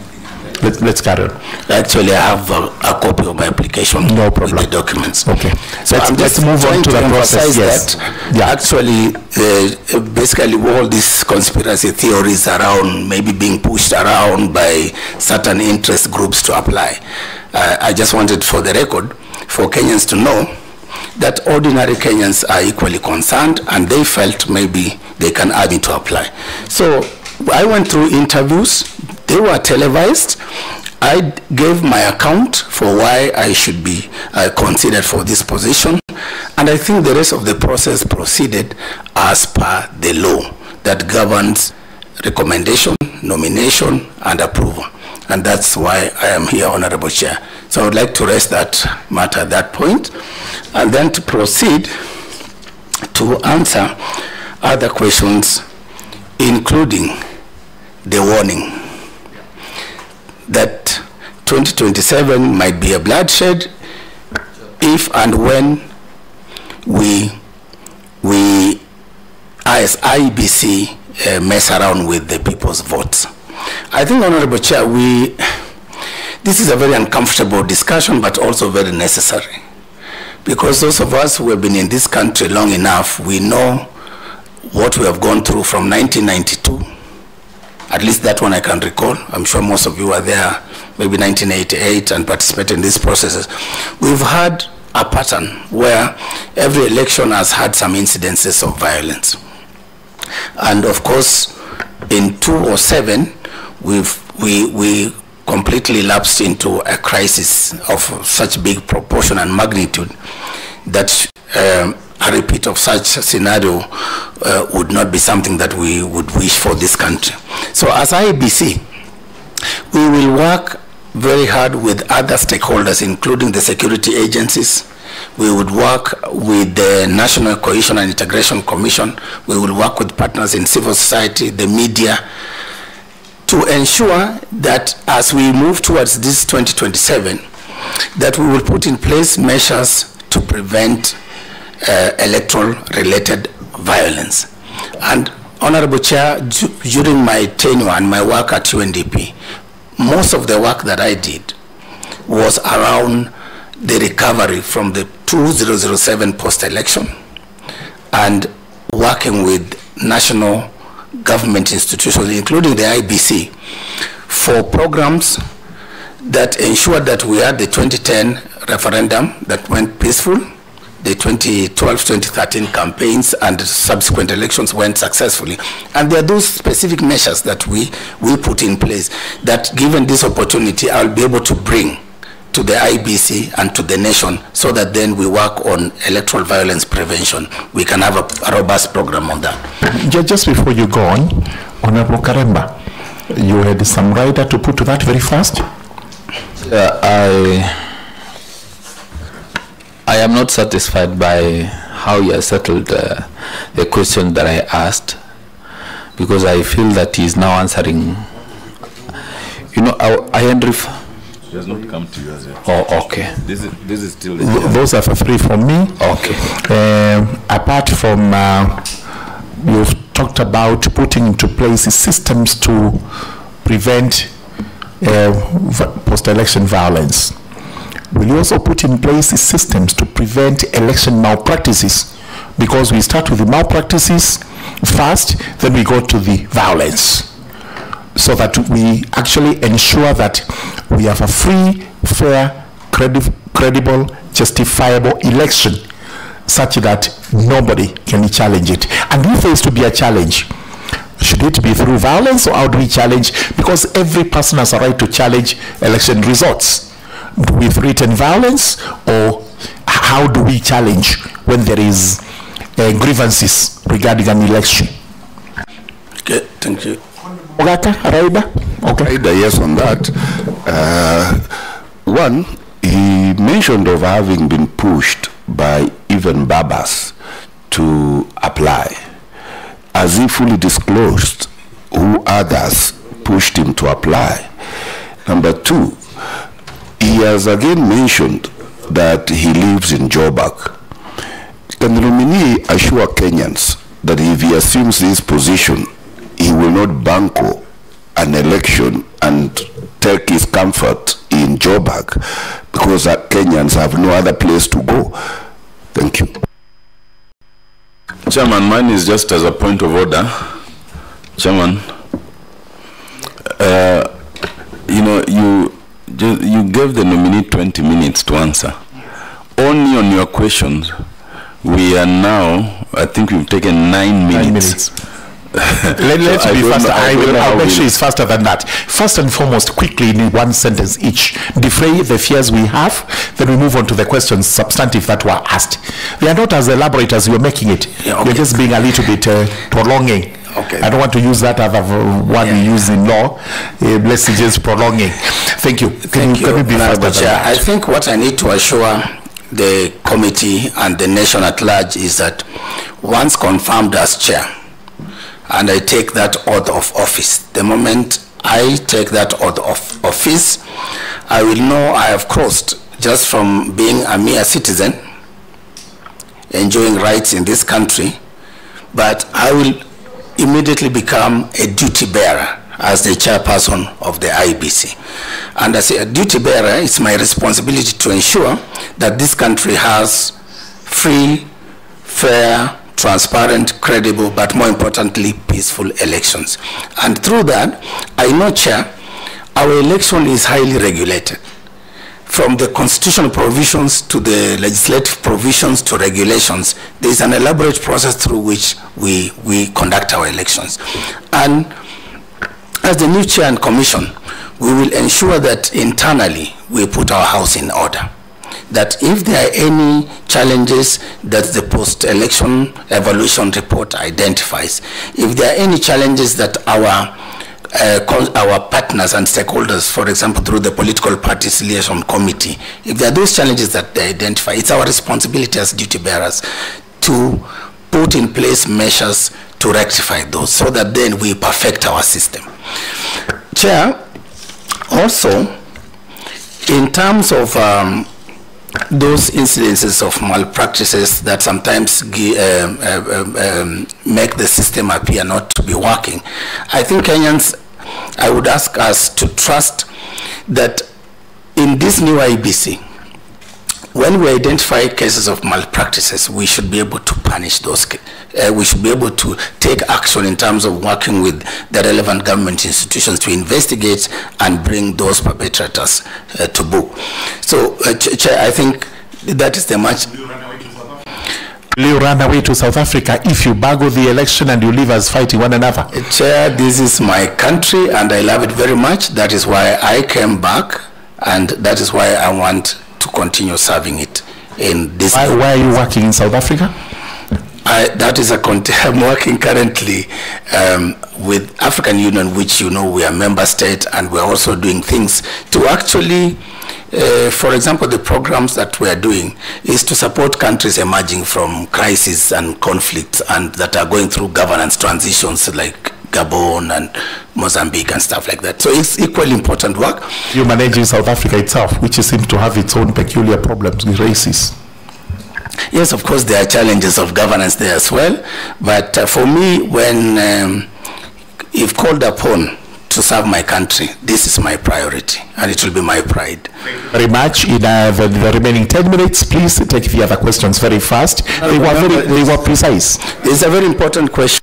let's carry on. Actually, I have a copy of my application. No problem. With the documents. Okay. So let's move on to the process. Yes. Yeah. Actually, basically all these conspiracy theories around maybe being pushed around by certain interest groups to apply. I just wanted, for the record, for Kenyans to know that ordinary Kenyans are equally concerned, and they felt maybe they can add me to apply. So I went through interviews. They were televised. I gave my account for why I should be considered for this position, and I think the rest of the process proceeded as per the law that governs recommendation, nomination, and approval. And that's why I am here, Honorable Chair. So I would like to rest that matter at that point, and then to proceed to answer other questions, including the warning that 2027 might be a bloodshed if and when we as IEBC mess around with the people's votes. I think, Honorable Chair, this is a very uncomfortable discussion, but also very necessary, because those of us who have been in this country long enough, we know what we have gone through from 1992. At least that one I can recall. I'm sure most of you were there maybe 1988, and participated in these processes, we've had a pattern where every election has had some incidences of violence. And of course, in 2007, we completely lapsed into a crisis of such big proportion and magnitude that a repeat of such a scenario would not be something that we would wish for this country. So as IEBC, we will work very hard with other stakeholders, including the security agencies. We would work with the National Cohesion and Integration Commission. We will work with partners in civil society, the media, to ensure that as we move towards this 2027, that we will put in place measures to prevent electoral-related violence. And Honorable Chair, during my tenure and my work at UNDP, most of the work that I did was around the recovery from the 2007 post-election and working with national government institutions, including the IEBC, for programs that ensured that we had the 2010 referendum that went peaceful, the 2012-2013 campaigns and subsequent elections went successfully. And there are those specific measures that we put in place that, given this opportunity, I'll be able to bring to the IEBC and to the nation, so that then we work on electoral violence prevention. We can have a robust program on that. Just before you go on, Honorable Karemba, you had some rider to put to that very fast? I am not satisfied by how you have settled the question that I asked, because I feel that he is now answering. You know, He has not come to you as yet. Oh, okay. This is still. Those are for free from me. Okay. Apart from, you've talked about putting into place systems to prevent post-election violence. Will you also put in place systems to prevent election malpractices? Because we start with the malpractices first, then we go to the violence, so that we actually ensure that we have a free, fair, credible, justifiable election, such that nobody can challenge it. And if there is to be a challenge, should it be through violence, or how do we challenge? Because every person has a right to challenge election results. With written violence, or how do we challenge when there is grievances regarding an election? Okay, thank you. Okay, yes, on that. One, he mentioned of having been pushed by even Babas to apply. Has he fully disclosed who others pushed him to apply? Number two, he has again mentioned that he lives in Joburg. Can the nominee assure Kenyans that if he assumes this position, he will not banco an election and take his comfort in Joburg, because Kenyans have no other place to go? Thank you. Chairman, mine is just as a point of order. Chairman, you know, you gave the nominee 20 minutes to answer. Only on your questions, we are now, I think we've taken 9 minutes. Let's be faster. I'll make sure it's faster than that. First and foremost, quickly in one sentence each, defray the fears we have, then we move on to the questions substantive that were asked. They are not as elaborate as you're making it. Yeah, okay. You're just being a little bit prolonging. Okay. I don't want to use that other one we use in law. Let's just prolonging. Thank you. Thank you, Honorable Chair. I think what I need to assure the committee and the nation at large is that once confirmed as chair, and I take that oath of office, the moment I take that oath of office, I will know I have crossed just from being a mere citizen, enjoying rights in this country, but I will immediately become a duty bearer as the chairperson of the IEBC. And as a duty bearer, it's my responsibility to ensure that this country has free, fair, transparent, credible, but more importantly, peaceful elections. And through that, I know, Chair, our election is highly regulated. From the constitutional provisions to the legislative provisions to regulations, there is an elaborate process through which we conduct our elections. And as the new chair and commission, we will ensure that internally we put our house in order. That if there are any challenges that the post-election evaluation report identifies, if there are any challenges that our partners and stakeholders, for example, through the political parties liaison committee, if there are those challenges that they identify, it's our responsibility as duty bearers to put in place measures to rectify those, so that then we perfect our system. Chair, also, in terms of those incidences of malpractices that sometimes make the system appear not to be working, I think Kenyans, I would ask us to trust that in this new IEBC, when we identify cases of malpractices, we should be able to punish those. We should be able to take action in terms of working with the relevant government institutions to investigate and bring those perpetrators to book. So, Chair, I think that is the much. Will you run away to South Africa if you baggle the election and you leave us fighting one another? Chair, this is my country and I love it very much. That is why I came back, and that is why I want to continue serving it in this. Why are you working in South Africa? I'm working currently with African Union, which you know we are member state, and we're also doing things to actually, for example, the programs that we're doing is to support countries emerging from crisis and conflicts and that are going through governance transitions like Gabon and Mozambique and stuff like that. So it's equally important work. You manage in South Africa itself, which seems to have its own peculiar problems with races. Yes, of course, there are challenges of governance there as well. But for me, when if called upon to serve my country, this is my priority, and it will be my pride. Thank you very much. In the remaining 10 minutes, please take the other questions very fast. They were precise. It's a very important question.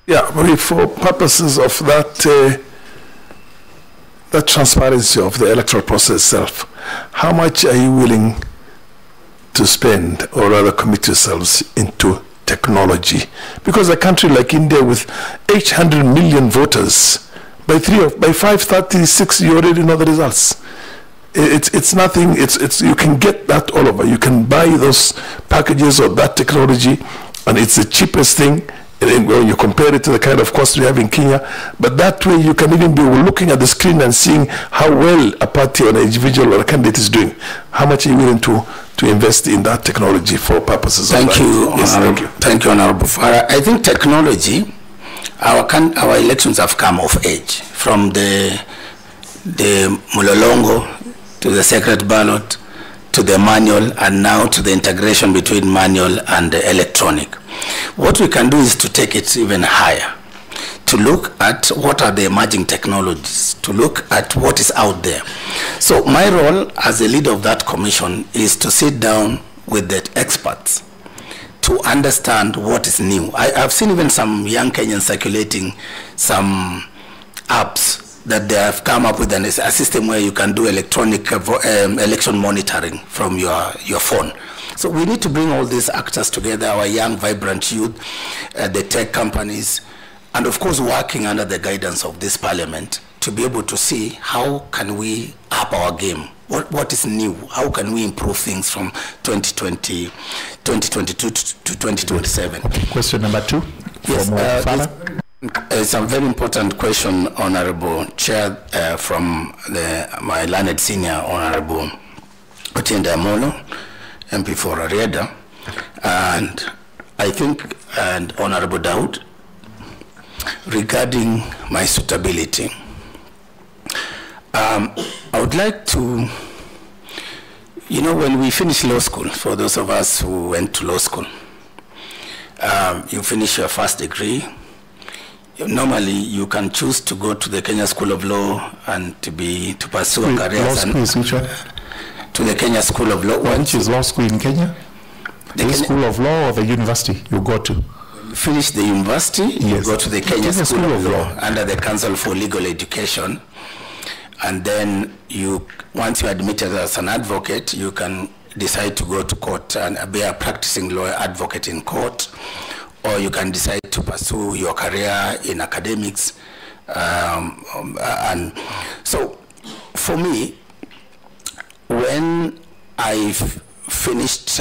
Yeah, but for purposes of that transparency of the electoral process itself, how much are you willing to spend, or rather commit yourselves into technology? Because a country like India with 800 million voters, by 5:36 you already know the results. It's nothing. It's you can get that all over. You can buy those packages or that technology, and it's the cheapest thing when you compare it to the kind of cost we have in Kenya. But that way you can even be looking at the screen and seeing how well a party or an individual or a candidate is doing. How much are you willing to invest in that technology for purposes of that? Yes, thank you. Thank you, Honorable Farah. I think technology, our elections have come of age, from the Mulolongo to the secret ballot to the manual, and now to the integration between manual and the electronic. What we can do is to take it even higher, to look at what are the emerging technologies, to look at what is out there. So my role as the leader of that commission is to sit down with the experts to understand what is new. I've seen even some young Kenyans circulating some apps that they have come up with a system where you can do electronic election monitoring from your phone. So we need to bring all these actors together, our young, vibrant youth, the tech companies, and of course working under the guidance of this parliament to be able to see how can we up our game. What is new? How can we improve things from 2022 to 2027? Okay, question number 2. Yes, it's a very important question, Honorable Chair, from my learned senior, Honorable Otiende Amolo, MP for Arieda, and I think, and Honorable Daud, regarding my suitability. I would like to, when we finish law school, for those of us who went to law school, you finish your first degree. Normally, you can choose to go to the Kenya School of Law and to pursue a career. Law school is which one? To the Kenya School of Law. Which is law school in Kenya? The School of Law or the university you go to? When finish the university, you go to the Kenya School of Law under the Council for Legal Education. And then once you're admitted as an advocate, you can decide to go to court and be a practicing lawyer advocate in court, or you can decide to pursue your career in academics. And so for me, when I finished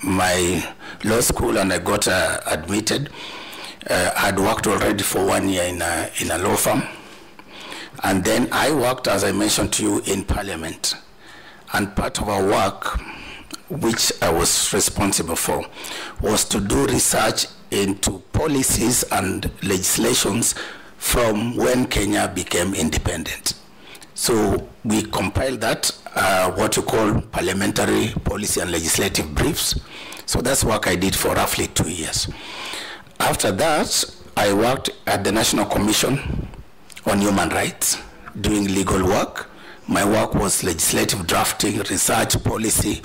my law school and I got admitted, I'd worked already for 1 year in a law firm. And then I worked, as I mentioned to you, in Parliament. And part of our work, which I was responsible for, was to do research into policies and legislations from when Kenya became independent. So we compiled that, what you call parliamentary policy and legislative briefs. So that's work I did for roughly 2 years. After that, I worked at the National Commission on Human Rights, doing legal work. My work was legislative drafting, research, policy,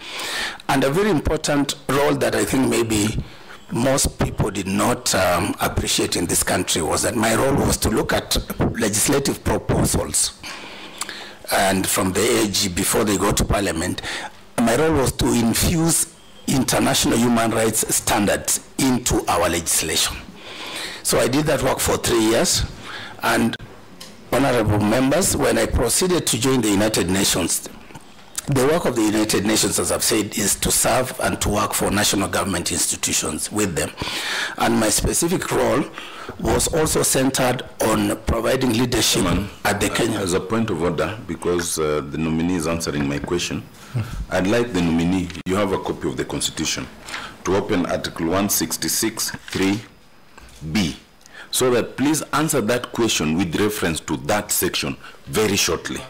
and a very important role that I think maybe most people did not appreciate in this country was that my role was to look at legislative proposals. And from the AG, before they go to Parliament, my role was to infuse international human rights standards into our legislation. So I did that work for 3 years. And honorable members, when I proceeded to join the United Nations, the work of the United Nations, as I've said, is to serve and to work for national government institutions with them. And my specific role was also centered on providing leadership at the Kenya. As a point of order, because the nominee is answering my question, I'd like the nominee, you have a copy of the Constitution, to open Article 166, 3B. So that please answer that question with reference to that section very shortly.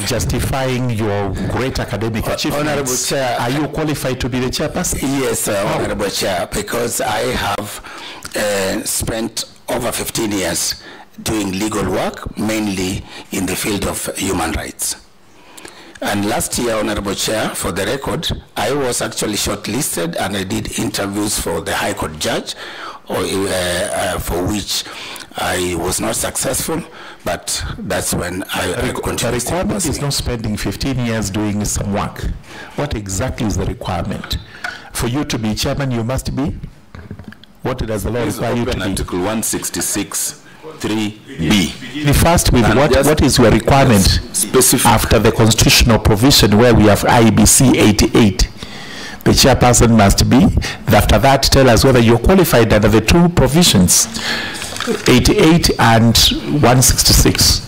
Justifying your great academic achievements. Honorable Chair, are you qualified to be the chairperson? Yes, Honorable Chair, because I have spent over 15 years doing legal work, mainly in the field of human rights. And last year, Honorable Chair, for the record, I was actually shortlisted and I did interviews for the High Court judge, for which I was not successful, but that's when I continued. The requirement is not spending 15 years doing some work. What exactly is the requirement? For you to be chairman, you must be? What does the law require you to be? Article 166. 3B. The first with what is your requirement specific after the constitutional provision where we have IEBC 88? The chairperson must be. After that, tell us whether you're qualified under the two provisions, 88 and 166.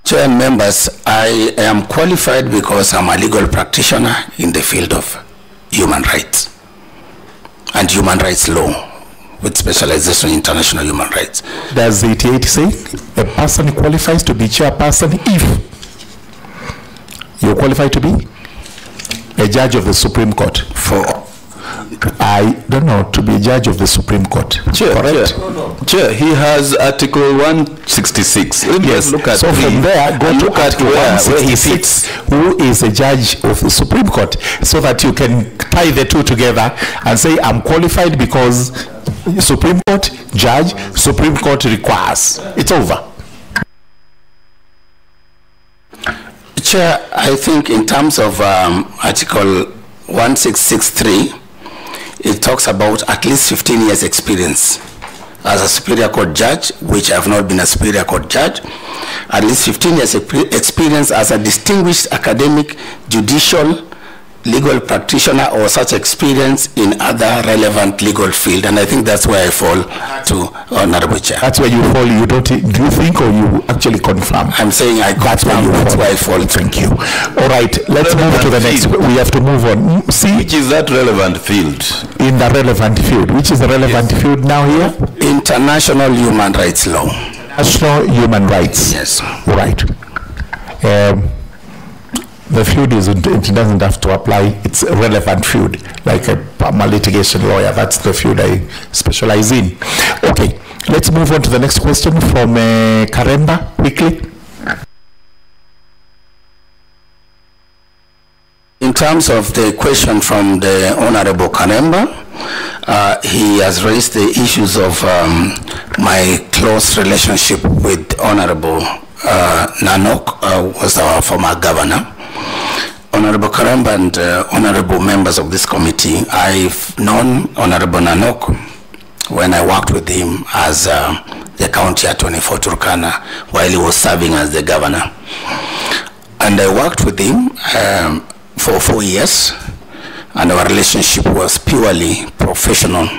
Chair and members, I am qualified because I'm a legal practitioner in the field of human rights and human rights law, with specialization in international human rights. Does 88 say a person qualifies to be chairperson if you're qualified to be a judge of the Supreme Court? I don't know, to be a judge of the Supreme Court. Chair, correct? Chair, he has Article 166. Yes, look at so from there, go to Article 166, who is a judge of the Supreme Court, so that you can tie the two together and say, I'm qualified because Supreme Court, judge, Supreme Court requires. It's over. Chair, I think in terms of Article 1663, it talks about at least 15 years experience as a Superior Court judge, which I have not been a Superior Court judge, at least 15 years experience as a distinguished academic, judicial, legal practitioner, or such experience in other relevant legal field. And I think that's where I fall to Honorable Chair. That's where you fall. You don't, do you think, or you actually confirm? I'm saying that's where I fall. Thank you. All right, let's move to the next. We have to move on. See, which is that relevant field? In the relevant field. Which is the relevant field now here? International human rights law. International human rights. Yes. All right. The field isn't, it doesn't have to apply, it's a relevant field, like I'm a litigation lawyer, that's the field I specialize in. Okay, let's move on to the next question from Karemba, quickly. terms of the question from the Honorable Karemba, he has raised the issues of my close relationship with Honorable Nanok, was our former governor. Honorable Karemba and honorable members of this committee, I've known Honorable Nanok when I worked with him as the county attorney for Turkana while he was serving as the governor. And I worked with him for 4 years, and our relationship was purely professional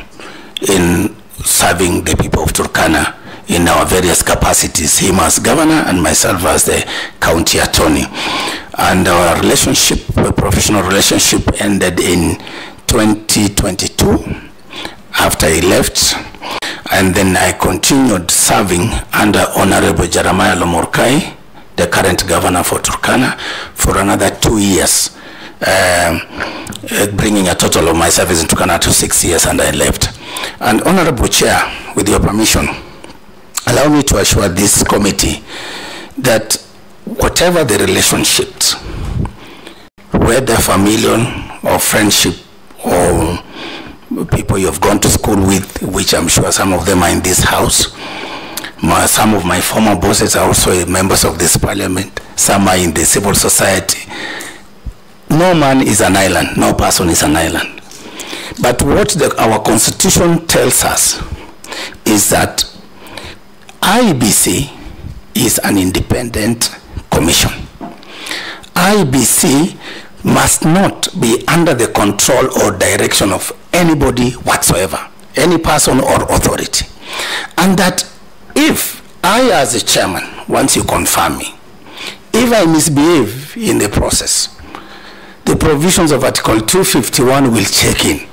in serving the people of Turkana in our various capacities, him as governor and myself as the county attorney. And our relationship, the professional relationship, ended in 2022 after he left. And then I continued serving under Honorable Jeremiah Lomorkai, the current governor for Turkana, for another 2 years, bringing a total of my service in Turkana to 6 years, and I left. And Honorable Chair, with your permission, allow me to assure this committee that whatever the relationships, whether familial or friendship or people you've gone to school with, which I'm sure some of them are in this house, some of my former bosses are also members of this parliament, some are in the civil society. No man is an island, no person is an island. But what our constitution tells us is that IEBC is an independent commission. IEBC must not be under the control or direction of anybody whatsoever, any person or authority. And that if I, as a chairman, once you confirm me, if I misbehave in the process, the provisions of Article 251 will check in.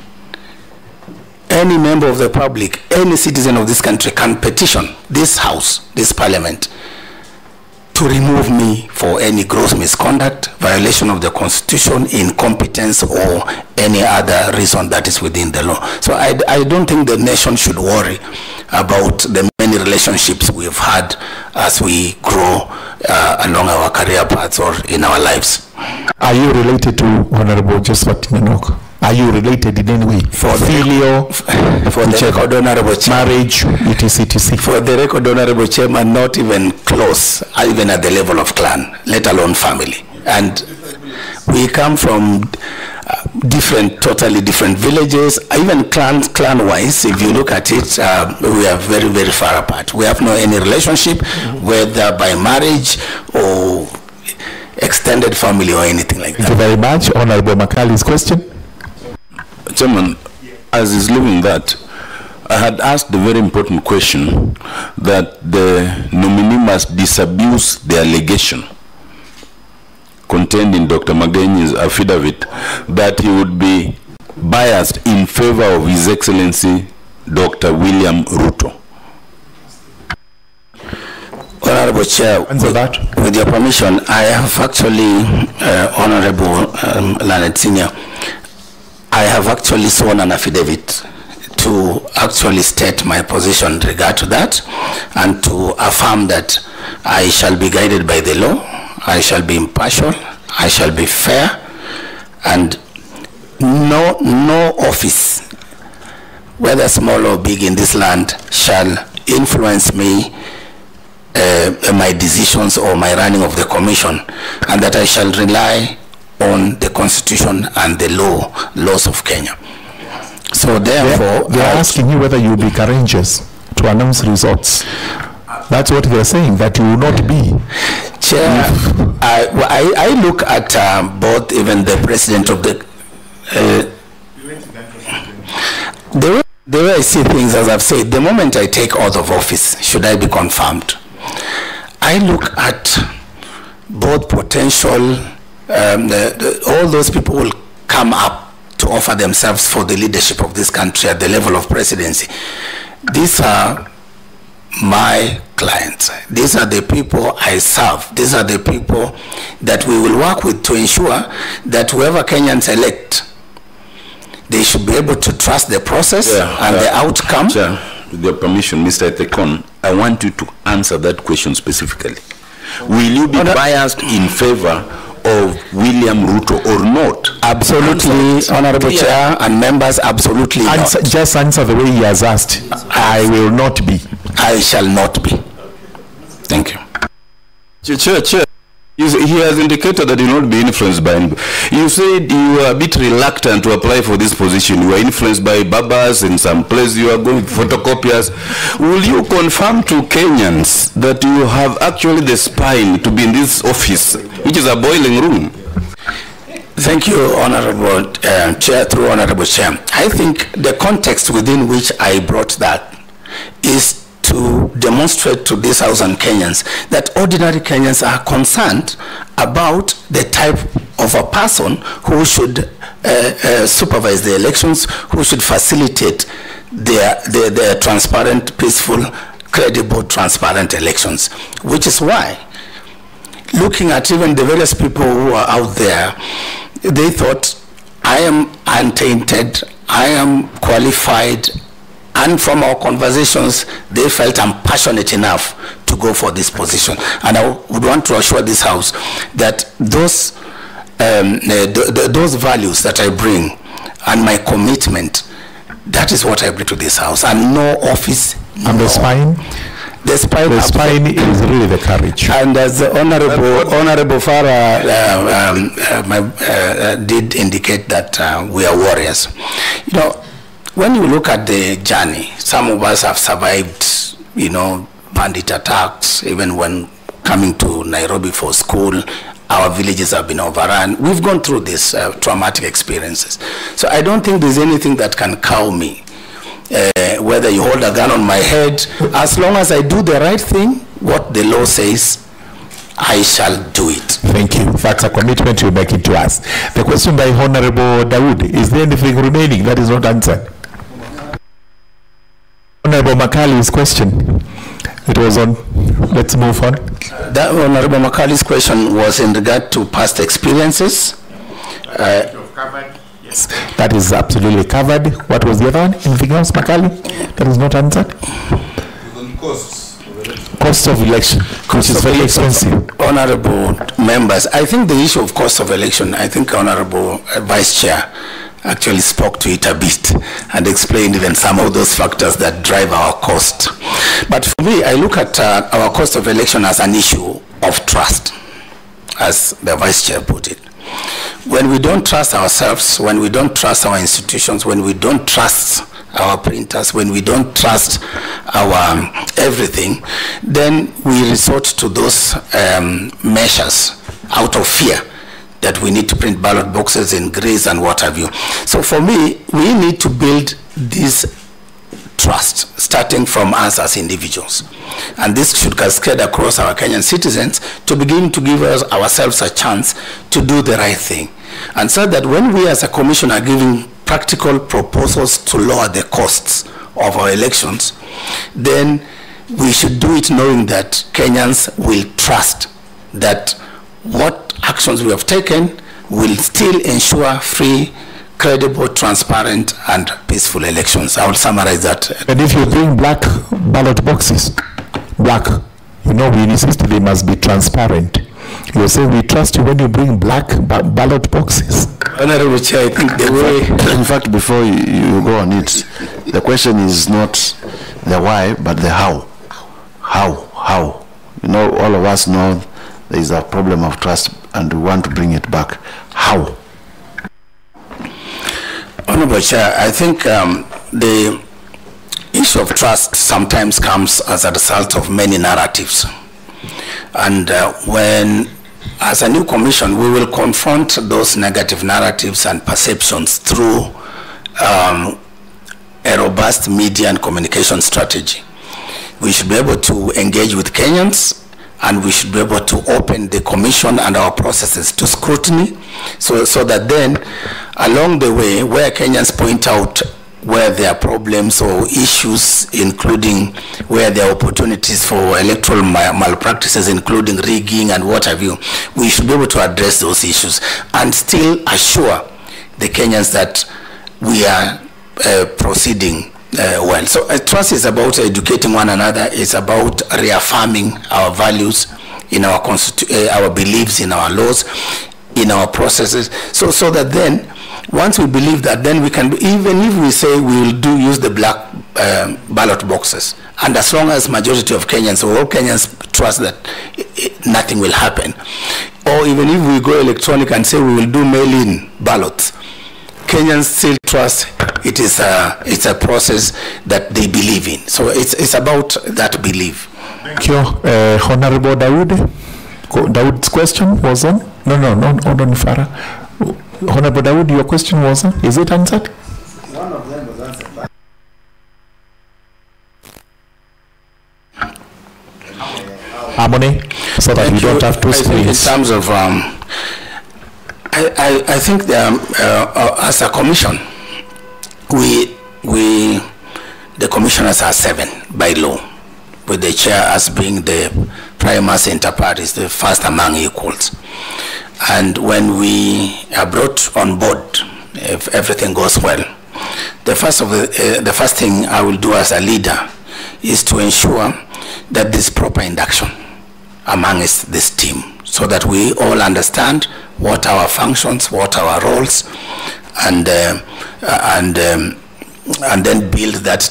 Any member of the public, any citizen of this country can petition this house, this parliament, to remove me for any gross misconduct, violation of the constitution, incompetence, or any other reason that is within the law. So I don't think the nation should worry about the many relationships we've had as we grow along our career paths or in our lives. Are you related to Honorable Josephat Nanok? Are you related in any way? For filial, for the record, Honorable Chairman, marriage, etc. For the record, Honorable Chairman, not even close, even at the level of clan, let alone family. And we come from totally different villages, even clan-wise. If you look at it, we are very, very far apart. We have no any relationship, whether by marriage or extended family or anything like that. Thank you very much. Honorable Makali's question. Chairman, as is leaving that, I had asked the very important question that the nominee must disabuse the allegation contained in Dr. Magenyi's affidavit that he would be biased in favor of His Excellency Dr. William Ruto. Honorable Chair, with your permission, I have actually, Honorable Leonard Senior, I have actually sworn an affidavit to actually state my position in regard to that and to affirm that I shall be guided by the law, I shall be impartial, I shall be fair, and no office, whether small or big in this land, shall influence me, my decisions or my running of the commission, and that I shall rely on the constitution and the laws of Kenya. So therefore, they're asking you whether you'll be courageous to announce results. That's what they're saying, that you will not be. Chair, I look at both, even the president of the way I see things, as I've said, the moment I take oath of office, should I be confirmed, I look at both potential, all those people will come up to offer themselves for the leadership of this country at the level of presidency. These are my clients. These are the people I serve. These are the people that we will work with to ensure that whoever Kenyans elect, they should be able to trust the process and the outcome. With your permission, Mr. Ethekon, I want you to answer that question specifically. Will you be biased in favor of William Ruto or not? Absolutely, Honorable Chair and members, absolutely not. Just answer the way he has asked. I will not be. I shall not be. Thank you. Chair. He has indicated that he will not be influenced by anybody. You said you were a bit reluctant to apply for this position. You were influenced by babas in some place. You are going photocopiers. Will you confirm to Kenyans that you have actually the spine to be in this office, which is a boiling room? Thank you, Honorable Chair, through Honorable Chair. I think the context within which I brought that is to demonstrate to this House and Kenyans that ordinary Kenyans are concerned about the type of a person who should supervise the elections, who should facilitate their transparent, peaceful, credible, transparent elections. Which is why, looking at even the various people who are out there, they thought, I am untainted, I am qualified, and from our conversations, they felt I'm passionate enough to go for this position. And I would want to assure this House that those values that I bring and my commitment, that is what I bring to this House. And no office. And the spine? The spine is really the courage. And as the Honorable Farah did indicate that we are warriors. You know, when you look at the journey, some of us have survived, bandit attacks, even when coming to Nairobi for school, our villages have been overrun. We've gone through these traumatic experiences. So I don't think there's anything that can cow me. Whether you hold a gun on my head, as long as I do the right thing, what the law says, I shall do it. Thank you. That's a commitment you make it to us. The question by Honorable Dawood, is there anything remaining that is not answered? Honorable Makali's question. It was on. Let's move on. That Honorable Makali's question was in regard to past experiences. Yes, that is absolutely covered. What was the other one? Anything else, Makali, that is not answered? Cost of election, which is very expensive. Honorable members, I think the issue of cost of election, I think Honorable Vice Chair actually spoke to it a bit and explained even some of those factors that drive our cost. But for me, I look at our cost of election as an issue of trust, as the Vice Chair put it. When we don't trust ourselves, when we don't trust our institutions, when we don't trust our printers, when we don't trust our everything, then we resort to those measures out of fear that we need to print ballot boxes in grays and what have you. So for me, we need to build this trust, starting from us as individuals. And this should cascade across our Kenyan citizens to begin to give ourselves a chance to do the right thing. And so that when we as a commission are giving practical proposals to lower the costs of our elections, then we should do it knowing that Kenyans will trust that what actions we have taken will still ensure free, credible, transparent, and peaceful elections. I will summarize that. And if you bring black ballot boxes, black, we insist they must be transparent. You say we trust you when you bring black ballot boxes. Honorable Chair, I think the way... In fact, before you go on it, the question is not the why, but the how. How? All of us know there is a problem of trust and we want to bring it back. How? Honorable Chair, I think the issue of trust sometimes comes as a result of many narratives. And when, as a new commission, we will confront those negative narratives and perceptions through a robust media and communication strategy. We should be able to engage with Kenyans, and we should be able to open the commission and our processes to scrutiny, so that then, along the way, where Kenyans point out where there are problems or issues, including where there are opportunities for electoral malpractices, including rigging and what have you, we should be able to address those issues and still assure the Kenyans that we are proceeding well. So trust is about educating one another. It's about reaffirming our values in our beliefs in our laws. in our processes, so that then, once we believe that, then we can, even if we say we will use the black ballot boxes, and as long as majority of Kenyans or all Kenyans trust that nothing will happen, or even if we go electronic and say we will do mail-in ballots, Kenyans still trust it's a process that they believe in. So it's about that belief. Thank you. Honorable Dawood. Dawood's question was on? No, hold on, Farah. Honorable Dawood, your question was on? Is it answered? One of them was answered. Harmony, so that we don't have two screens. In terms of, I think as a commission, the commissioners are 7 by law, with the chair as being the primus inter pares, the first among equals. And when we are brought on board, if everything goes well, the first thing I will do as a leader is to ensure that there's proper induction amongst this team, so that we all understand what our functions, what our roles, and then build that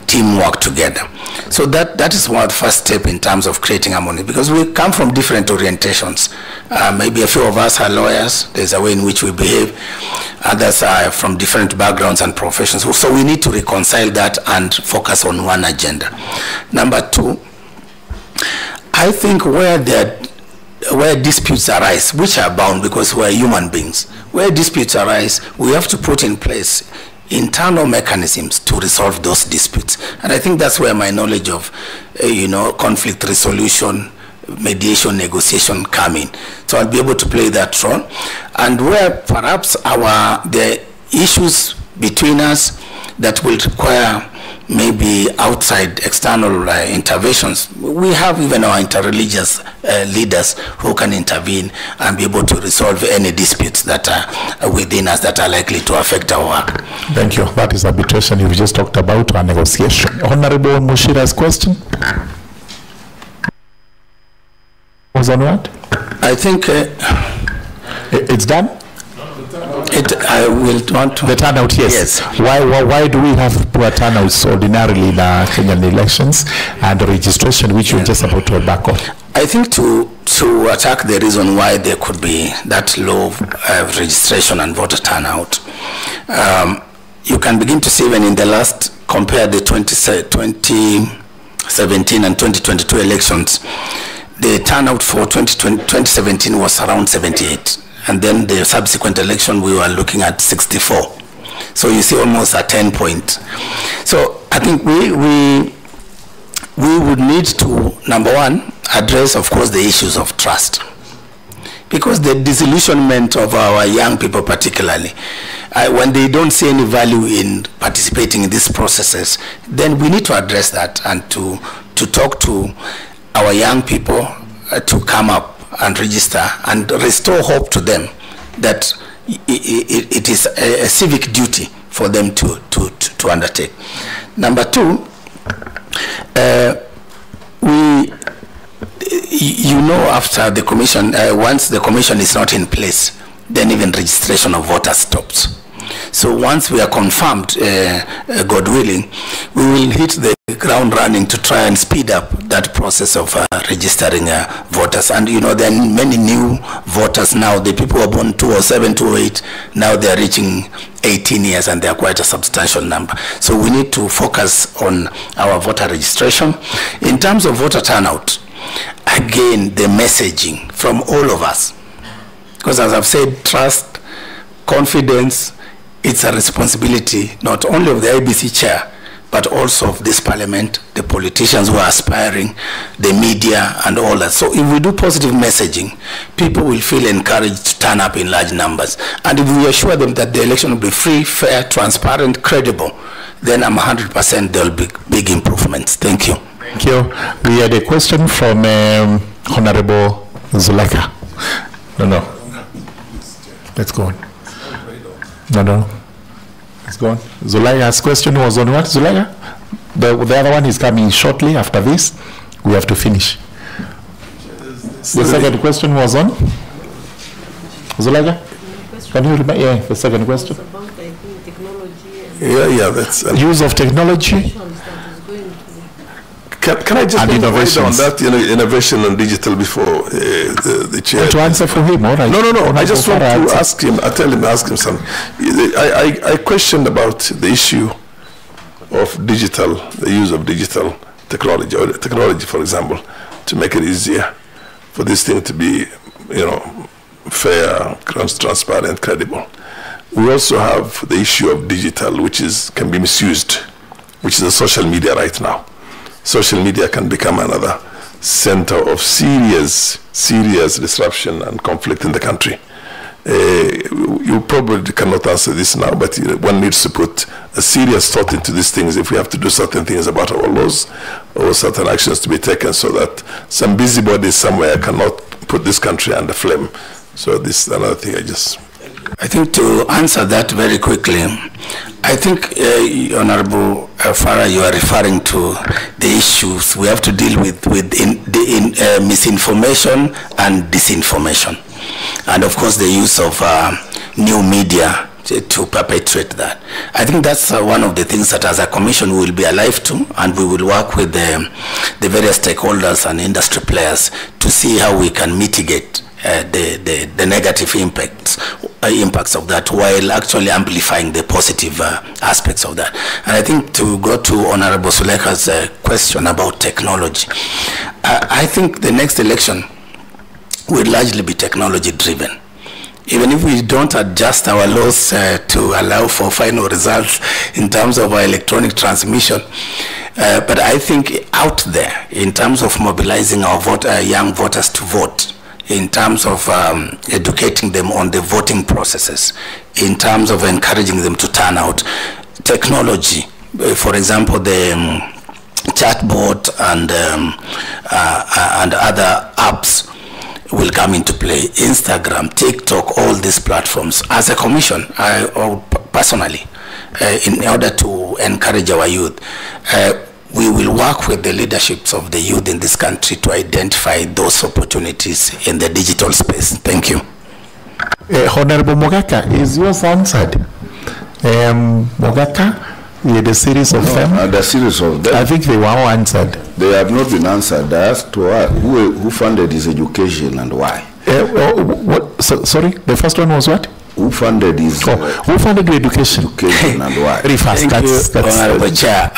teamwork together. So that is one first step in terms of creating harmony, because we come from different orientations. Maybe a few of us are lawyers. There's a way in which we behave. Others are from different backgrounds and professions. So we need to reconcile that and focus on one agenda. Number 2, I think where disputes arise, which are bound because we are human beings, where disputes arise, we have to put in place internal mechanisms to resolve those disputes. And I think that's where my knowledge of, conflict resolution, mediation, negotiation come in. So I'll be able to play that role. And where perhaps the issues between us that will require maybe outside external interventions, we have even our interreligious leaders who can intervene and be able to resolve any disputes that are within us that are likely to affect our work. Thank you. That is arbitration you just talked about, our negotiation. Honorable Mushira's question was on what? I think it's done. I will want to. The turnout, yes. Yes. Why do we have poor turnouts ordinarily in Kenyan elections, and the registration which you're just about to back on? I think to attack the reason why there could be that low registration and voter turnout, you can begin to see even in the last, compare the 2017 and 2022 elections, the turnout for 2017 was around 78. And then the subsequent election, we were looking at 64. So you see almost a 10 point. So I think we would need to, number 1, address, of course, the issues of trust. Because the disillusionment of our young people particularly, when they don't see any value in participating in these processes, then we need to address that and to talk to our young people to come up and register and restore hope to them that it is a civic duty for them to undertake. Number 2, after the commission, once the commission is not in place, then even registration of voters stops. So once we are confirmed, God willing, we will hit the ground running to try and speed up that process of registering voters. And there are many new voters now. The people who are born 2007, 2008, now they are reaching 18 years, and they are quite a substantial number. So we need to focus on our voter registration. In terms of voter turnout, again, the messaging from all of us. Because as I've said, trust, confidence, it's a responsibility not only of the IEBC chair, but also of this parliament, the politicians who are aspiring, the media, and all that. So if we do positive messaging, people will feel encouraged to turn up in large numbers. And if we assure them that the election will be free, fair, transparent, credible, then I'm 100% there will be big improvements. Thank you. Thank you. We had a question from Honorable Zuleka. No. Let's go on. No. Let's go on. Zulaya's question was on what? Zulaya? The other one is coming shortly after this. We have to finish. The second question was on? Zulaga, can you remember? Yeah, the second question. About, I think, technology and that's use of technology. Can I just and innovation on that, innovation and digital before the chair? To answer for him, all right? No. I just want to ask him. Ask him something. I questioned about the issue of digital, the use of digital technology, or technology, for example, to make it easier for this thing to be, fair, transparent, credible. We also have the issue of digital, which can be misused, which is the social media right now. Social media can become another center of serious disruption and conflict in the country. You probably cannot answer this now, but one needs to put a serious thought into these things if we have to do certain things about our laws or certain actions to be taken, so that some busybody somewhere cannot put this country under flame. So this is another thing I think to answer that very quickly, I think, Honorable Farah, you are referring to the issues we have to deal with misinformation and disinformation. And of course the use of new media to perpetuate that. I think that's one of the things that as a commission we will be alive to, and we will work with the various stakeholders and industry players to see how we can mitigate the negative impacts of that, while actually amplifying the positive aspects of that. And I think to go to Honorable Suleka's question about technology, I think the next election will largely be technology driven. Even if we don't adjust our laws to allow for final results in terms of our electronic transmission, but I think out there, in terms of mobilizing our young voters to vote, in terms of educating them on the voting processes, in terms of encouraging them to turn out, technology, for example, the chatbot and other apps will come into play. Instagram, TikTok, all these platforms. As a commission, personally, in order to encourage our youth, we will work with the leaderships of the youth in this country to identify those opportunities in the digital space. Thank you. Honorable Mogaka, is yours answered? Mogaka, we had a series of them. The series of them. I think they were all answered. They have not been answered. I asked who funded his education and why. Sorry, the first one was what? Who funded his... who funded the education? And why? Thank you, Honorable Chair.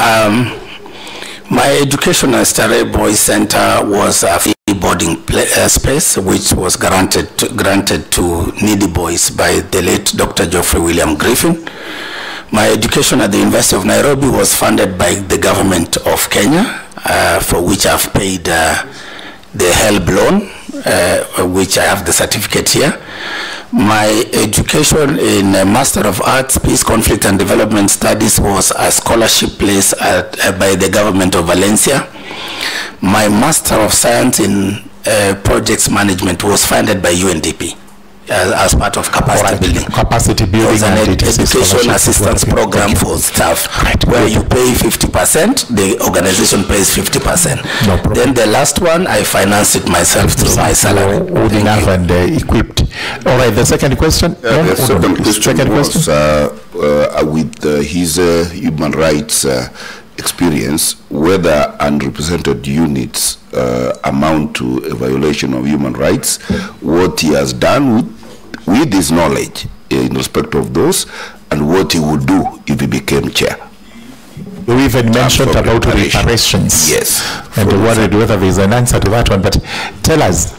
My education at Starehe Boys Center was a free boarding space which was granted to needy boys by the late Dr. Geoffrey William Griffin. My education at the University of Nairobi was funded by the government of Kenya, for which I've paid the HELB loan, which I have the certificate here. My education in Master of Arts, Peace, Conflict and Development Studies was a scholarship place by the government of Valencia. My Master of Science in Projects Management was funded by UNDP as part of capacity building. Capacity building. It was an education assistance program for staff, where you pay 50%, the organization pays 50%. No problem. Then the last one, I financed it myself through my salary. Good enough and equipped. All right, the second question. The second question was with his human rights experience, whether unrepresented units amount to a violation of human rights, what he has done with his knowledge in respect of those, and what he would do if he became chair. You even mentioned about reparations. Yes. And we wondered whether there is an answer to that one, but tell us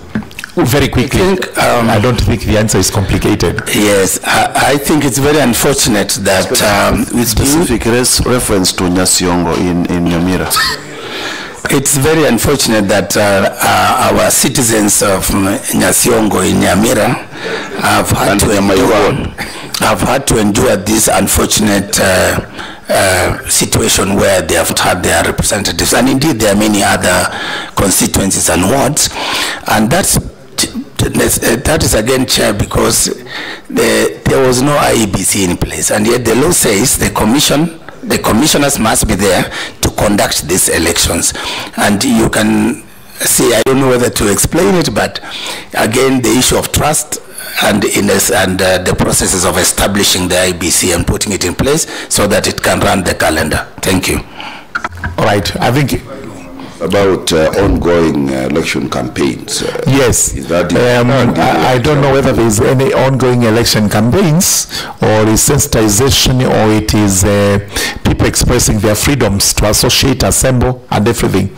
very quickly. I don't think the answer is complicated. Yes, I think it's very unfortunate that with specific reference to Nyasiongo in Nyamira. It's very unfortunate that our citizens of Nyasiongo in Nyamira have had to endure this unfortunate situation where they have had their representatives, and indeed there are many other constituencies and wards, and that is again, Chair, because there was no IEBC in place, and yet the law says the commissioners must be there to conduct these elections. And you can see, I don't know whether to explain it, but again, the issue of trust and the processes of establishing the IEBC and putting it in place so that it can run the calendar. Thank you. All right, I think about ongoing election campaigns. Yes, is that I don't know whether there is any ongoing election campaigns or is sensitization or it is people expressing their freedoms to associate, assemble and everything.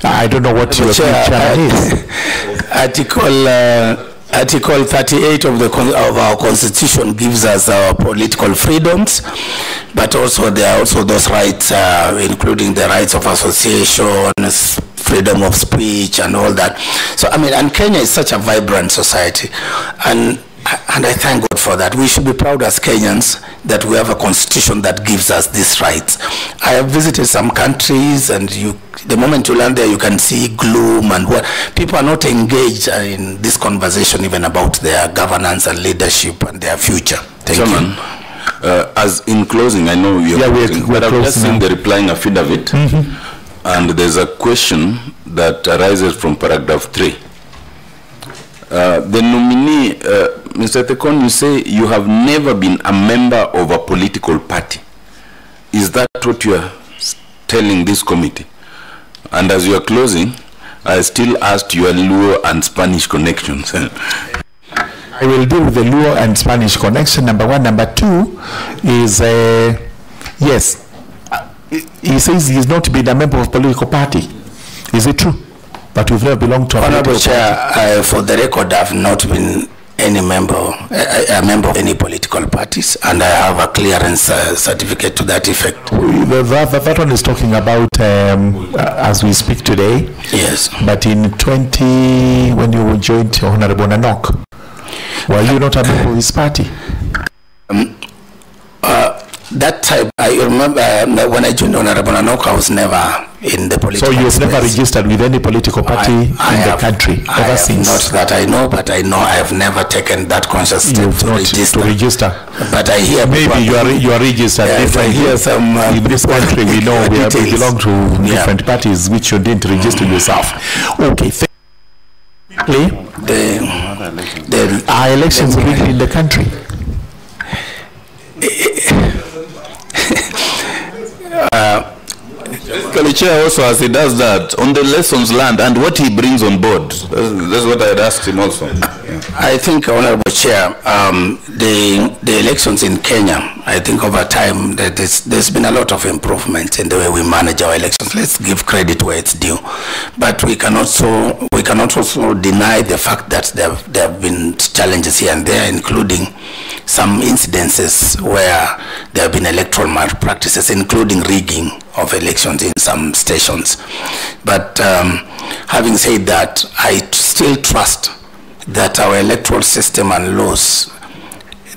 I don't know what your chairman is. Article 38 of our Constitution gives us our political freedoms, but also there are also those rights, including the rights of association, freedom of speech, and all that. So, I mean, and Kenya is such a vibrant society, and I thank God for that. We should be proud as Kenyans that we have a constitution that gives us these rights. I have visited some countries, and the moment you land there, you can see gloom and what people are not engaged in this conversation even about their governance and leadership and their future. Thank you. As in closing, I know you're but I've just seen the replying affidavit, and there's a question that arises from paragraph 3. The nominee, Mr. Ethekon, you say you have never been a member of a political party. Is that what you are telling this committee? And as you are closing, I still asked your Luo and Spanish connections. I will deal with the Luo and Spanish connection, number one. Number two is, yes, he says he's not been a member of a political party. Is it true? But we've never belonged to a Honorable Chair, for the record, I've not been a member of any political parties, and I have a clearance certificate to that effect. That one is talking about as we speak today. Yes. But in when you joined Honorable Nanok, were you not a member of his party? That time, I remember when I joined Honorable Nanok, I was never in the political So you've space. never registered with any political party in the country ever since? Not that I know, but I know I have never taken that conscious step to register. But I hear maybe you are registered. Yes, I hear some in this country we know we belong to different parties which you didn't register yourself. Okay. Are elections rigged in the country? The chair also, as he does that, on the lessons learned and what he brings on board. That's what I had asked him also. I think, Honorable Chair, the elections in Kenya, I think over time there's been a lot of improvement in the way we manage our elections. Let's give credit where it's due. But we cannot also deny the fact that there have been challenges here and there, including some incidences where there have been electoral malpractices, including rigging of elections in some stations. But having said that, I still trust that our electoral system and laws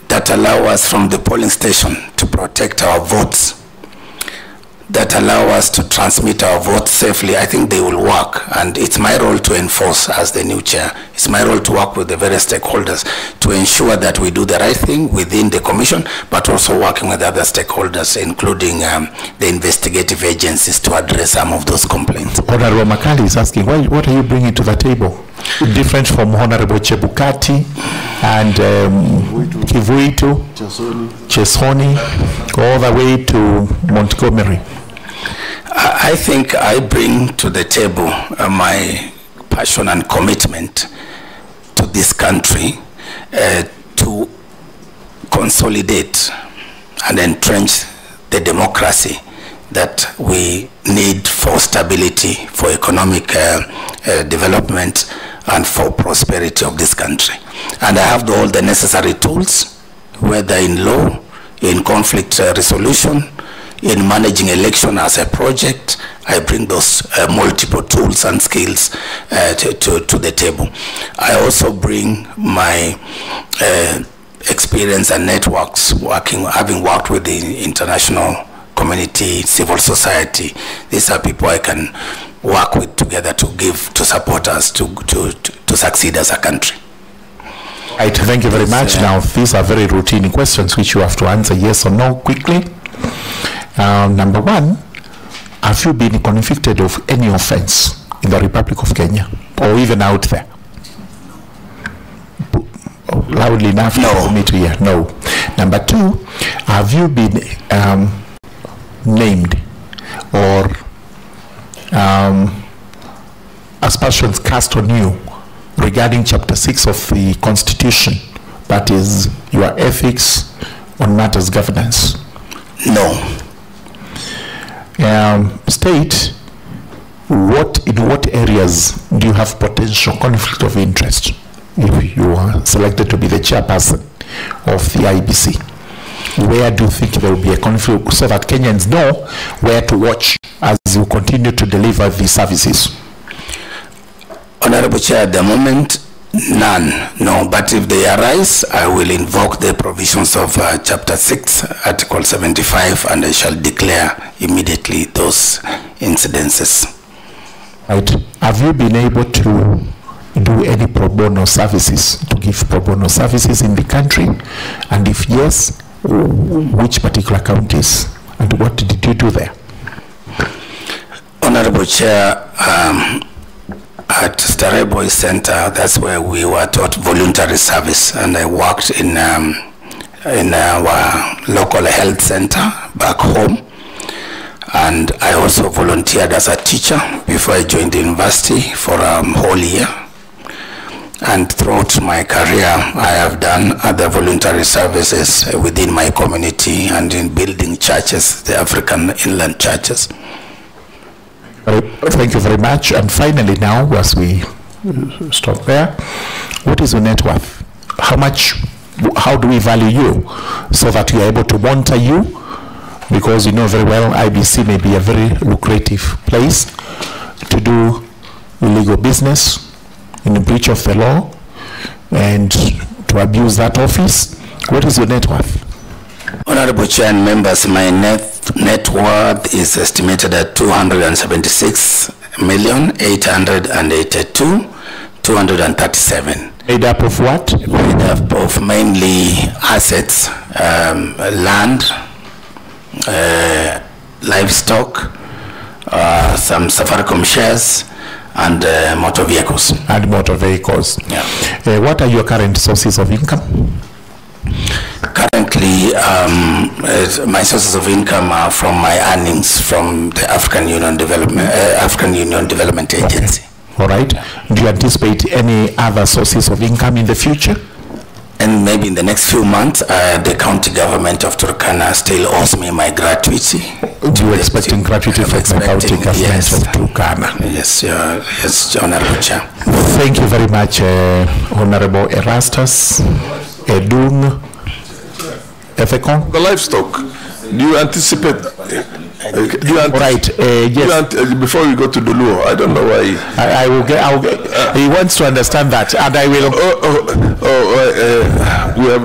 that allow us from the polling station to protect our votes, that allow us to transmit our votes safely, I think they will work. And it's my role to enforce as the new chair. It's my role to work with the various stakeholders to ensure that we do the right thing within the commission, but also working with other stakeholders, including the investigative agencies, to address some of those complaints. Honorable Makali is asking, what are you bringing to the table? Different from Honorable Chebukati and Kivuitu, Chesoni, all the way to Montgomery. I think I bring to the table my passion and commitment to this country to consolidate and entrench the democracy that we need for stability, for economic development, and for prosperity of this country. And I have all the necessary tools, whether in law, in conflict resolution, in managing election as a project. I bring those multiple tools and skills to the table. I also bring my experience and networks having worked with the international community, civil society. These are people I can work with together to support us to succeed as a country. Right, thank you very much. Now, these are very routine questions which you have to answer yes or no quickly. Number one, have you been convicted of any offense in the Republic of Kenya or even out there? loudly enough for me to hear? No. Number two, have you been named or aspersions cast on you regarding Chapter 6 of the Constitution, that is your ethics on matters governance? No. State, in what areas do you have potential conflict of interest if you are selected to be the chairperson of the IEBC? Where do you think there will be a conflict so that Kenyans know where to watch as you continue to deliver these services? Honorable Chair, at the moment, none, no. But if they arise, I will invoke the provisions of Chapter 6, Article 75, and I shall declare immediately those incidences. Right. Have you been able to do any pro bono services, to give pro bono services in the country? And if yes, which particular counties? And what did you do there? Honorable Chair, at Starehe Boys Center, that's where we were taught voluntary service, and I worked in our local health center back home, and I also volunteered as a teacher before I joined the university for a whole year. And throughout my career, I have done other voluntary services within my community and in building churches, the African inland churches. Thank you very much. And finally now, as we stop there, what is your net worth? How do we value you so that we are able to monitor you? Because you know very well IEBC may be a very lucrative place to do illegal business in breach of the law and to abuse that office. What is your net worth? Honorable Chair and members, my net worth is estimated at 276,882,237. Made up of what? Made up of mainly assets, land, livestock, some Safaricom shares, and motor vehicles. And motor vehicles. Yeah. What are your current sources of income? Currently, my sources of income are from my earnings from the African Union Development Agency. Okay. All right. Do you anticipate any other sources of income in the future? And maybe in the next few months, the county government of Turkana still owes me my gratuity. Do you expecting gratuity from the county government of Turkana? Yes, yes, Honorable Chair. Thank you very much, Honorable Erastus, Edung, Ethekon. The livestock, do you anticipate? Yes. Before we go to the law, I don't know why. I will get. He wants to understand that, and I will. We have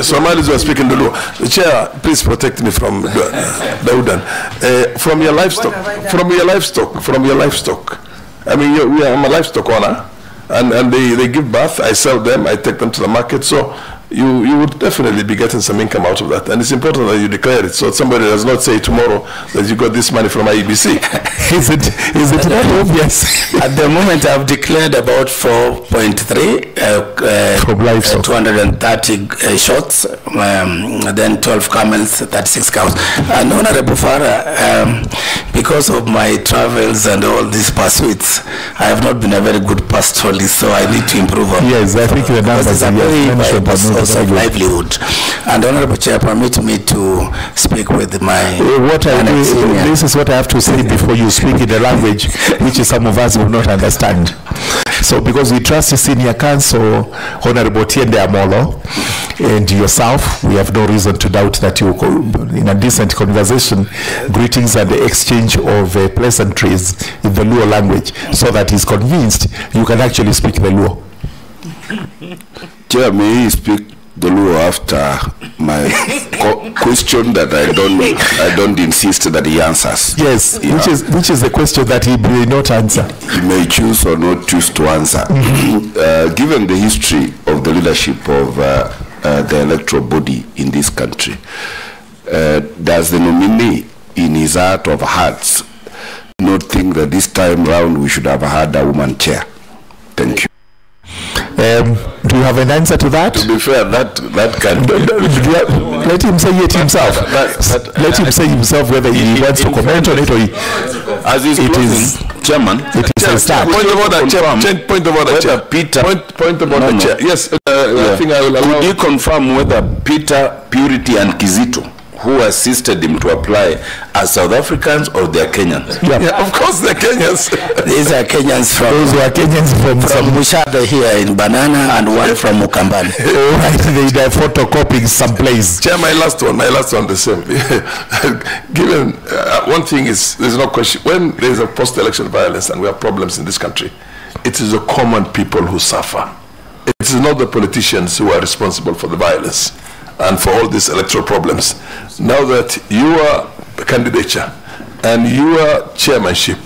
Somalis who are speaking the law. Chair, please protect me from Daudan. From your livestock. I mean, I'm a livestock owner, and they give birth. I sell them. I take them to the market. So you would definitely be getting some income out of that. And it's important that you declare it so somebody does not say tomorrow that you got this money from IEBC. Is it not obvious? At the moment, I've declared about 4.3 from livestock. 230 shots, then 12 camels, 36 cows. And Honorable Farah, because of my travels and all these pursuits, I have not been a very good pastoralist, so I need to improve on. Yes, I think the numbers are source of livelihood. And Honorable Chair, permit me to speak with my this is what I have to say before you speak in a language which some of us will not understand. So because we trust the senior counsel, Honorable Tiende Amolo, and yourself, we have no reason to doubt that you, in a decent conversation, greetings and the exchange of pleasantries in the Luo language, so that he's convinced you can actually speak the Luo. Chair, may he speak the Luo after my question that I don't insist that he answers. Yes, yeah. which is the question that he may not answer. He may choose or not choose to answer. Given the history of the leadership of the electoral body in this country, does the nominee in his heart of hearts not think that this time round we should have had a woman chair? Thank you. Do you have an answer to that? To be fair, that can... Let him say it himself. Let him say himself whether he wants to comment on it or he... As he's closing, Chairman, it is a start. Point of order, Chair. Point of order, Chair. Peter... Point of order, Chair. Yes, I think I will allow... Could you confirm whether Peter, Purity and Kizito, who assisted him to apply, are South Africans or they are Kenyans? Yeah, of course they're Kenyans. These are Kenyans from... Those were Kenyans from Mushada here in Banana and one from Mukambani. Right, they're photocopying someplace. Chair, my last one the same. Given, one thing is, there's no question, when there's a post-election violence and we have problems in this country, it is the common people who suffer. It is not the politicians who are responsible for the violence and for all these electoral problems. Now that your candidature and your chairmanship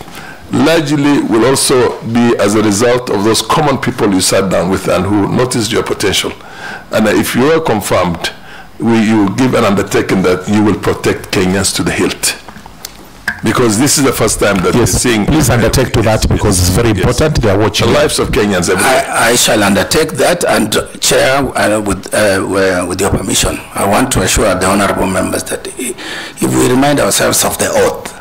largely will also be as a result of those common people you sat down with and who noticed your potential. And if you are confirmed, you give an undertaking that you will protect Kenyans to the hilt. Because this is the first time that we're seeing... Please undertake to that because it's very important. They are watching the lives of Kenyans every day. I shall undertake that, and Chair, with your permission, I want to assure the honorable members that if we remind ourselves of the oath,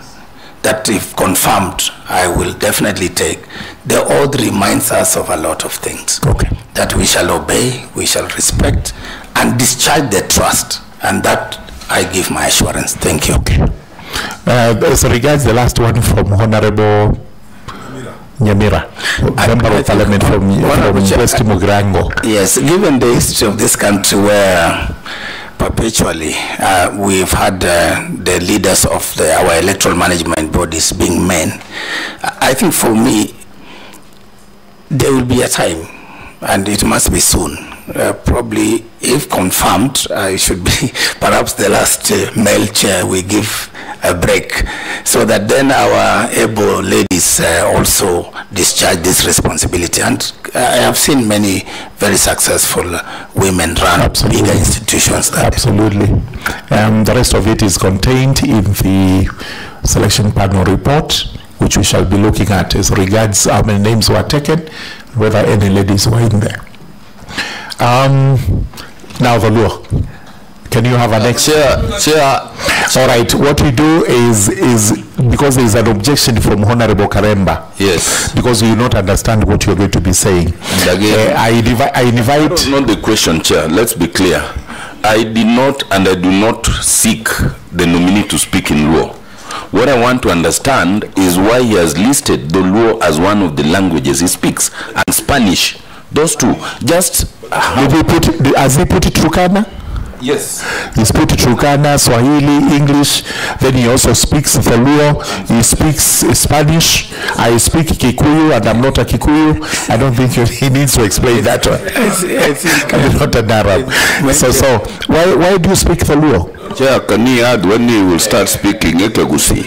that if confirmed, I will definitely take. The oath reminds us of a lot of things. Okay. That we shall obey, we shall respect, and discharge the trust, and that I give my assurance. Thank you. Okay. As regards the last one from Honorable Nyamira, Member of Parliament from West Mugrango. Yes, given the history of this country where perpetually we've had the leaders of our electoral management bodies being men, I think for me, there will be a time, and it must be soon, probably if confirmed, I should be perhaps the last male chair we give a break, so that then our able ladies also discharge this responsibility. And I have seen many very successful women run bigger institutions. Absolutely. The rest of it is contained in the selection panel report, which we shall be looking at as regards how many names were taken, whether any ladies were in there. Now the law. Can you have an next? Chair. All right. What we do is because there is an objection from Honorable Karemba. Yes. Because we do not understand what you're going to be saying. And again, I invite. Not the question, Chair. Let's be clear. I did not and I do not seek the nominee to speak in Luo. What I want to understand is why he has listed the Luo as one of the languages he speaks, and Spanish. Those two. Just has he put Turkana? Yes. He's put Turkana, Swahili, English. Then he also speaks the Luo. He speaks Spanish. I speak Kikuyu, and I'm not a Kikuyu. I don't think he needs to explain that one. I think I'm not an Arab. So why do you speak the Luo? Chair, can he add when he will start speaking Ekegusi?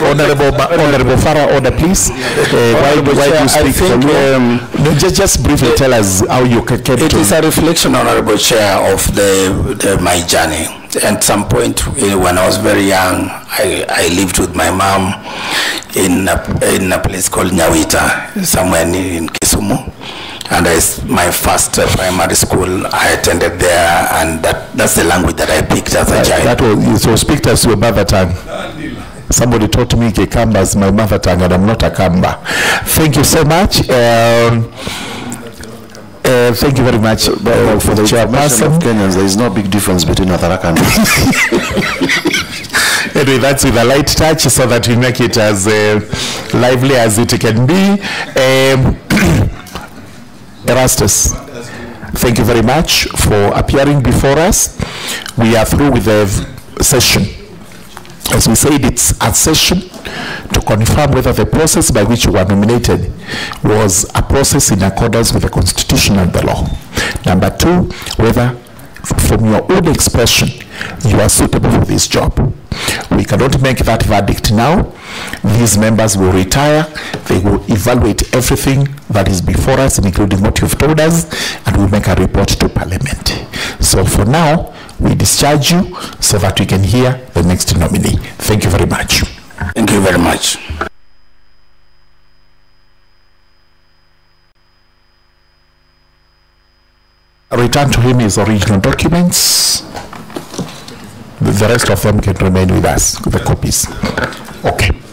Honorable Farah, order please. Why do you speak the Luo? Just briefly tell us how you came to... It is a reflection, Honorable Chair, of my journey. At some point when I was very young, I lived with my mom in a place called Nyawita, somewhere in Kisumu. And my first primary school, I attended there, and that's the language that I picked as a child. So speak as your mother tongue. Somebody taught me Kikamba as my mother tongue, and I'm not a Kamba. Thank you so much. Thank you very much for the chairperson of Kenyans. There is no big difference between Atharaka and anyway, that's with a light touch so that we make it as lively as it can be. Erastus, thank you very much for appearing before us. We are through with the session. As we said, it's a session to confirm whether the process by which you were nominated was a process in accordance with the Constitution and the law. Number two, whether from your own expression you are suitable for this job. We cannot make that verdict now. These members will retire. They will evaluate everything that is before us, including what you've told us, and we'll make a report to Parliament. So for now, we discharge you so that we can hear the next nominee. Thank you very much. Thank you very much. return to him his original documents. The rest of them can remain with us, the copies. Okay.